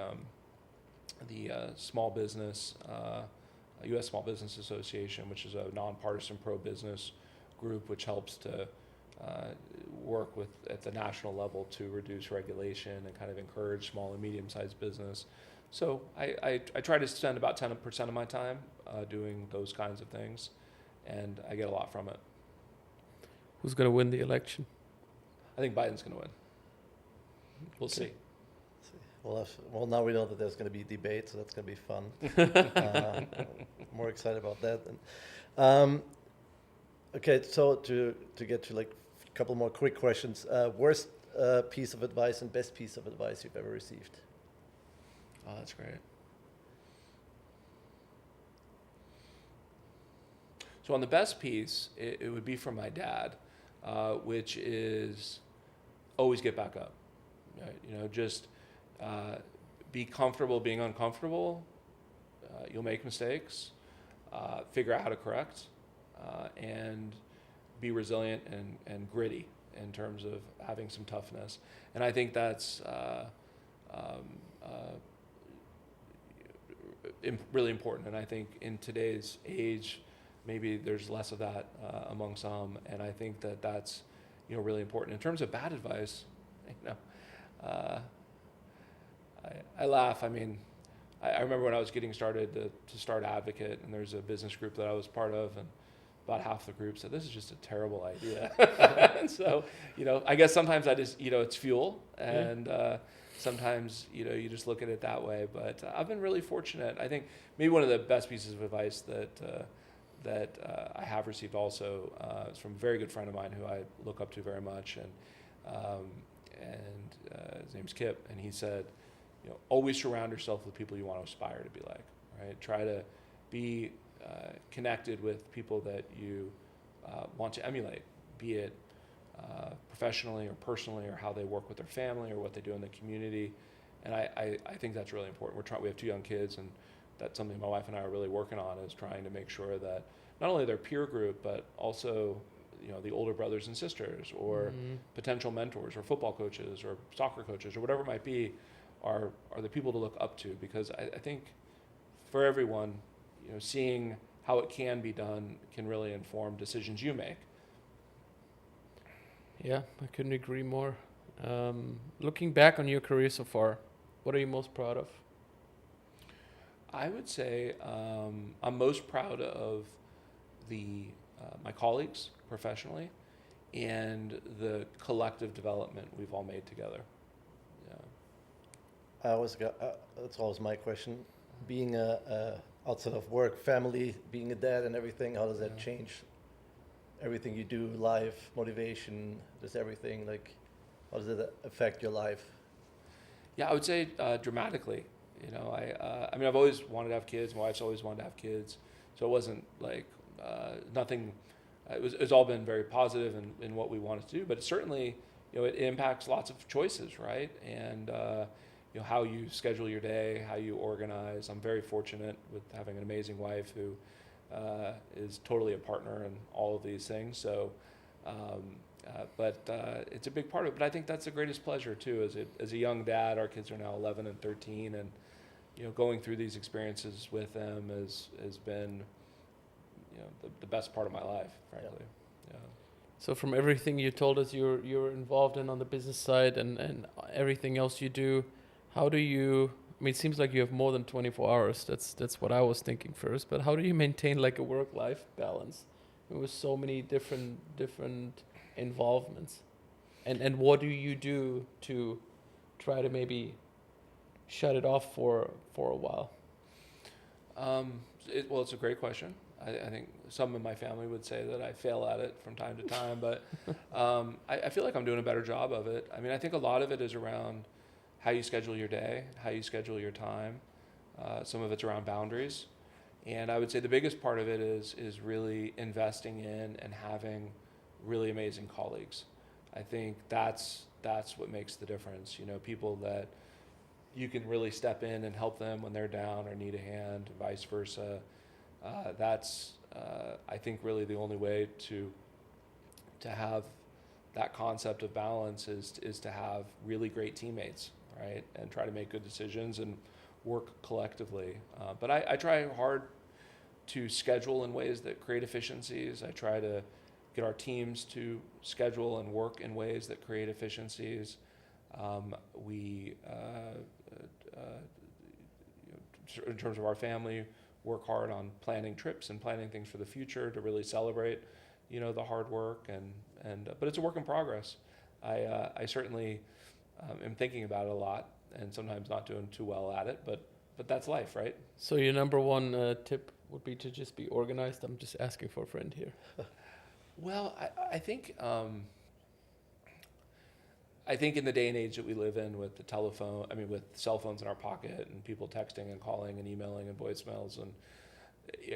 small business, U.S. Small Business Association, which is a nonpartisan pro-business group which helps to work at the national level to reduce regulation and kind of encourage small and medium-sized business. So I try to spend about 10% of my time doing those kinds of things, and I get a lot from it. Who's going to win the election? I think Biden's going to win. We'll see. Well, now we know that there's going to be debate, so that's going to be fun. More excited about that. Okay, so to get to like a couple more quick questions. Worst piece of advice and best piece of advice you've ever received? Oh, that's great. So on the best piece, it would be from my dad, which is always get back up. Right? Just be comfortable being uncomfortable. You'll make mistakes. Figure out how to correct, and be resilient and gritty in terms of having some toughness. And I think that's really important. And I think in today's age, maybe there's less of that among some. And I think that's really important. In terms of bad advice, I laugh. I mean, I remember when I was getting started to start Advocate, and there's a business group that I was part of, and about half the group said, "This is just a terrible idea." And so, I guess sometimes I just, it's fuel, and sometimes, you just look at it that way. But I've been really fortunate. I think maybe one of the best pieces of advice that I have received also is from a very good friend of mine who I look up to very much, and his name's Kip, and he said, always surround yourself with people you want to aspire to be like, right? Try to be connected with people that you want to emulate, be it professionally or personally, or how they work with their family or what they do in the community. And I think that's really important. We have 2 young kids, and that's something my wife and I are really working on, is trying to make sure that not only their peer group, but also the older brothers and sisters, or potential mentors, or football coaches, or soccer coaches, or whatever it might be, are the people to look up to. Because I think for everyone, seeing how it can be done can really inform decisions you make. Yeah, I couldn't agree more. Looking back on your career so far, what are you most proud of? I would say I'm most proud of my colleagues professionally and the collective development we've all made together. That's always my question. Being outside of work, family, being a dad and everything, how does that change everything you do, life, motivation, just everything? Like, how does it affect your life? Yeah, I would say dramatically. I mean, I've always wanted to have kids. My wife's always wanted to have kids. So it wasn't like nothing. It's all been very positive in what we wanted to do. But it certainly, it impacts lots of choices, right? And how you schedule your day, how you organize. I'm very fortunate with having an amazing wife who is totally a partner in all of these things. So, but it's a big part of it. But I think that's the greatest pleasure too. As a young dad, our kids are now 11 and 13, and going through these experiences with them has been, the best part of my life, frankly. Yeah. So from everything you told us you're involved in on the business side and everything else you do, how do you, I mean, it seems like you have more than 24 hours. That's what I was thinking first. But how do you maintain like a work-life balance with so many different involvements? And what do you do to try to maybe shut it off for a while? It's a great question. I think some of my family would say that I fail at it from time to time, but I feel like I'm doing a better job of it. I mean, I think a lot of it is around how you schedule your day, how you schedule your time. Some of it's around boundaries. And I would say the biggest part of it is really investing in and having really amazing colleagues. I think that's what makes the difference. People that you can really step in and help them when they're down or need a hand, vice versa. That's I think really the only way to have that concept of balance is to have really great teammates, right? And try to make good decisions and work collectively. But I try hard to schedule in ways that create efficiencies. I try to get our teams to schedule and work in ways that create efficiencies. We, in terms of our family, work hard on planning trips and planning things for the future to really celebrate, the hard work but it's a work in progress. I certainly am thinking about it a lot and sometimes not doing too well at it, but that's life, right? So your number one tip would be to just be organized. I'm just asking for a friend here. Well, I think in the day and age that we live in with with cell phones in our pocket and people texting and calling and emailing and voicemails and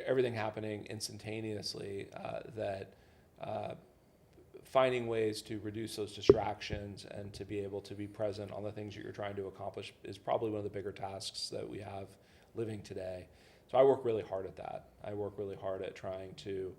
everything happening instantaneously, that finding ways to reduce those distractions and to be able to be present on the things that you're trying to accomplish is probably one of the bigger tasks that we have living today. So I work really hard at that. I work really hard at trying to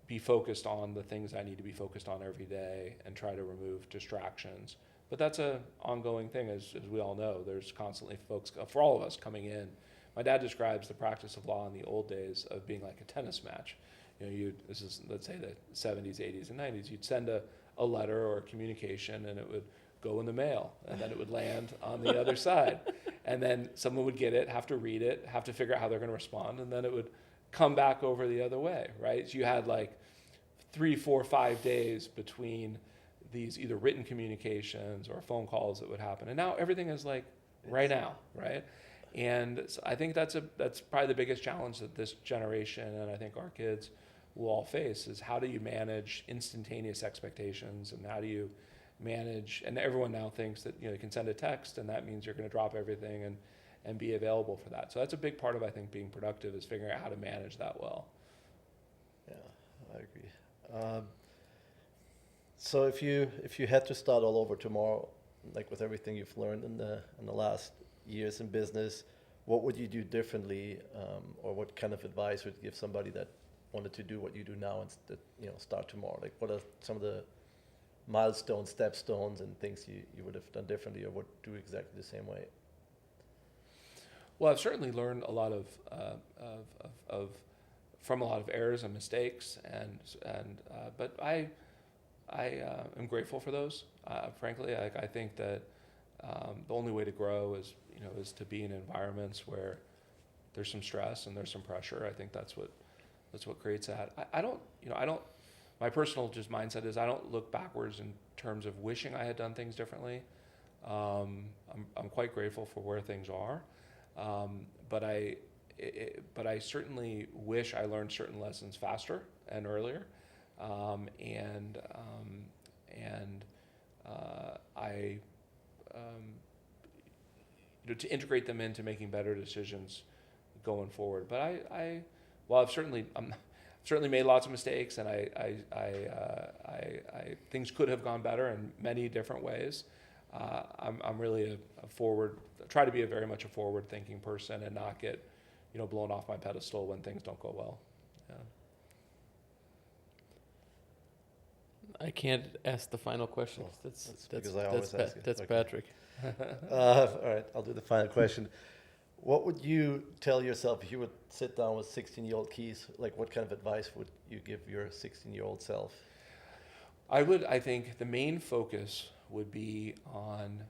be focused on the things I need to be focused on every day and try to remove distractions. But that's an ongoing thing, as we all know. There's constantly folks, for all of us, coming in. My dad describes the practice of law in the old days of being like a tennis match. This is, let's say, the 70s, 80s, and 90s. You'd send a letter or a communication, and it would go in the mail, and then it would land on the other side. And then someone would get it, have to read it, have to figure out how they're going to respond, and then it would come back over the other way, right? So you had like 3, 4, 5 days between these either written communications or phone calls that would happen. And now everything is like right now, right? And so I think that's probably the biggest challenge that this generation and I think our kids will all face is how do you manage instantaneous expectations and how do you manage, and everyone now thinks that you can send a text and that means you're going to drop everything and be available for that. So that's a big part of I think being productive is figuring out how to manage that well. Yeah, I agree. So if you had to start all over tomorrow, like with everything you've learned in the last years in business, what would you do differently, or what kind of advice would you give somebody that wanted to do what you do now and start tomorrow? Like, what are some of the milestones, stepstones, and things you would have done differently, or would do exactly the same way? Well, I've certainly learned a lot from a lot of errors and mistakes, but I am grateful for those. Frankly, I think that the only way to grow is to be in environments where there's some stress and there's some pressure. I think that's what creates that. I don't. My personal just mindset is I don't look backwards in terms of wishing I had done things differently. I'm quite grateful for where things are, but I certainly wish I learned certain lessons faster and earlier, to integrate them into making better decisions going forward. But I've certainly made lots of mistakes, and I things could have gone better in many different ways. I'm really try to be very much a forward-thinking person and not get blown off my pedestal when things don't go well. Yeah. I can't ask the final question. That's because I always ask it. That's okay. Patrick. All right, I'll do the final question. What would you tell yourself if you would sit down with 16-year-old Keith? Like, what kind of advice would you give your 16-year-old self? I think the main focus would be on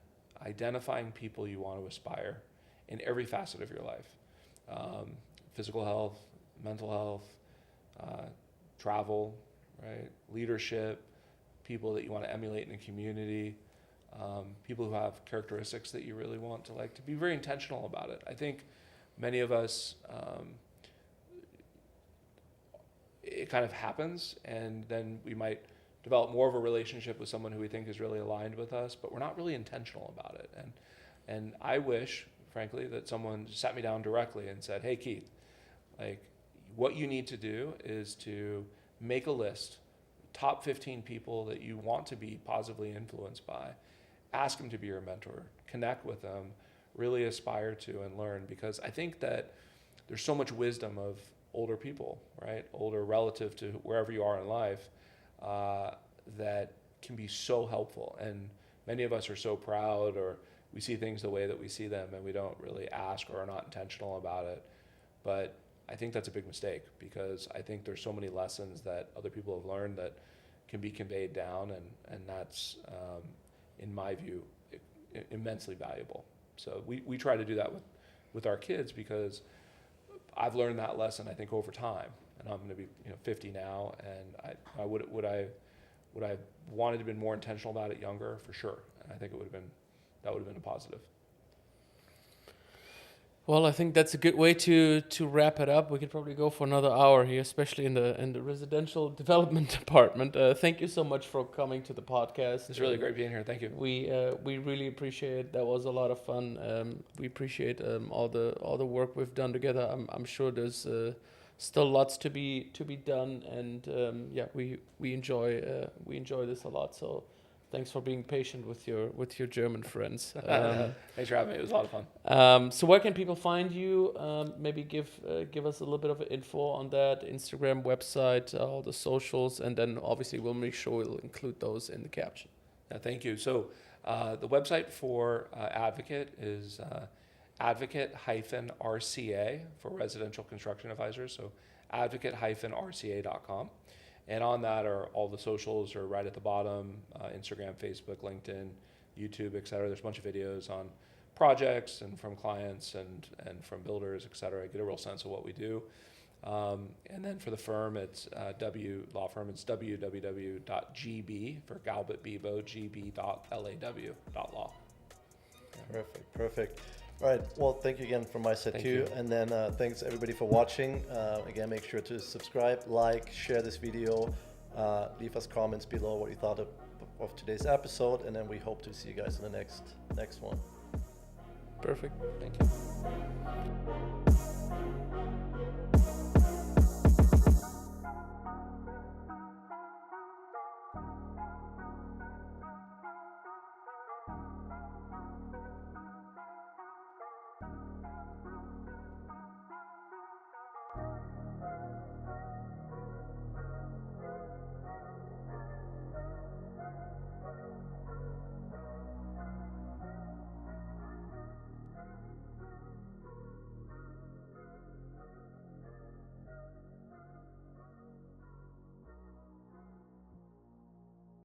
identifying people you want to aspire in every facet of your life. Physical health, mental health, travel, right? Leadership, people that you want to emulate in the community, people who have characteristics that you really want to like, to be very intentional about it. I think many of us, it kind of happens, and then we might develop more of a relationship with someone who we think is really aligned with us, but we're not really intentional about it. And I wish, frankly, that someone sat me down directly and said, hey, Keith, like, what you need to do is to make a list, top 15 people that you want to be positively influenced by, ask them to be your mentor, connect with them, really aspire to and learn, because I think that there's so much wisdom of older people, right? Older relative to wherever you are in life, that can be so helpful. And many of us are so proud, or we see things the way that we see them, and we don't really ask or are not intentional about it. But I think that's a big mistake, because I think there's so many lessons that other people have learned that can be conveyed down, and that's, in my view, immensely valuable. So we try to do that with our kids, because I've learned that lesson, I think, over time. And I'm going to be 50 now, and I would I wanted to have been more intentional about it younger, for sure. And I think that would have been a positive. Well, I think that's a good way to wrap it up. We could probably go for another hour here, especially in the residential development department. Thank you so much for coming to the podcast. It's really great being here. Thank you. We really appreciate it. That was a lot of fun. We appreciate all the work we've done together. I'm sure there's still lots to be done, and we enjoy this a lot. So thanks for being patient with your German friends. Thanks for having me. It was a lot of fun. So where can people find you? Maybe give us a little bit of info on that. Instagram, website, all the socials, and then obviously we'll make sure we'll include those in the caption. Thank you. So the website for Advocate is advocate-RCA for residential construction advisors. So advocate-RCA.com. And on that are all the socials are right at the bottom, Instagram, Facebook, LinkedIn, YouTube, et cetera. There's a bunch of videos on projects and from clients and from builders, et cetera. Get a real sense of what we do. And then for the firm, it's law firm, it's www.gb for Galbut Beabeau, gb.law. Perfect. All right. Well, thank you again from my side too. And then thanks everybody for watching. Again, make sure to subscribe, like, share this video, leave us comments below what you thought of today's episode, and then we hope to see you guys in the next one. Perfect. Thank you.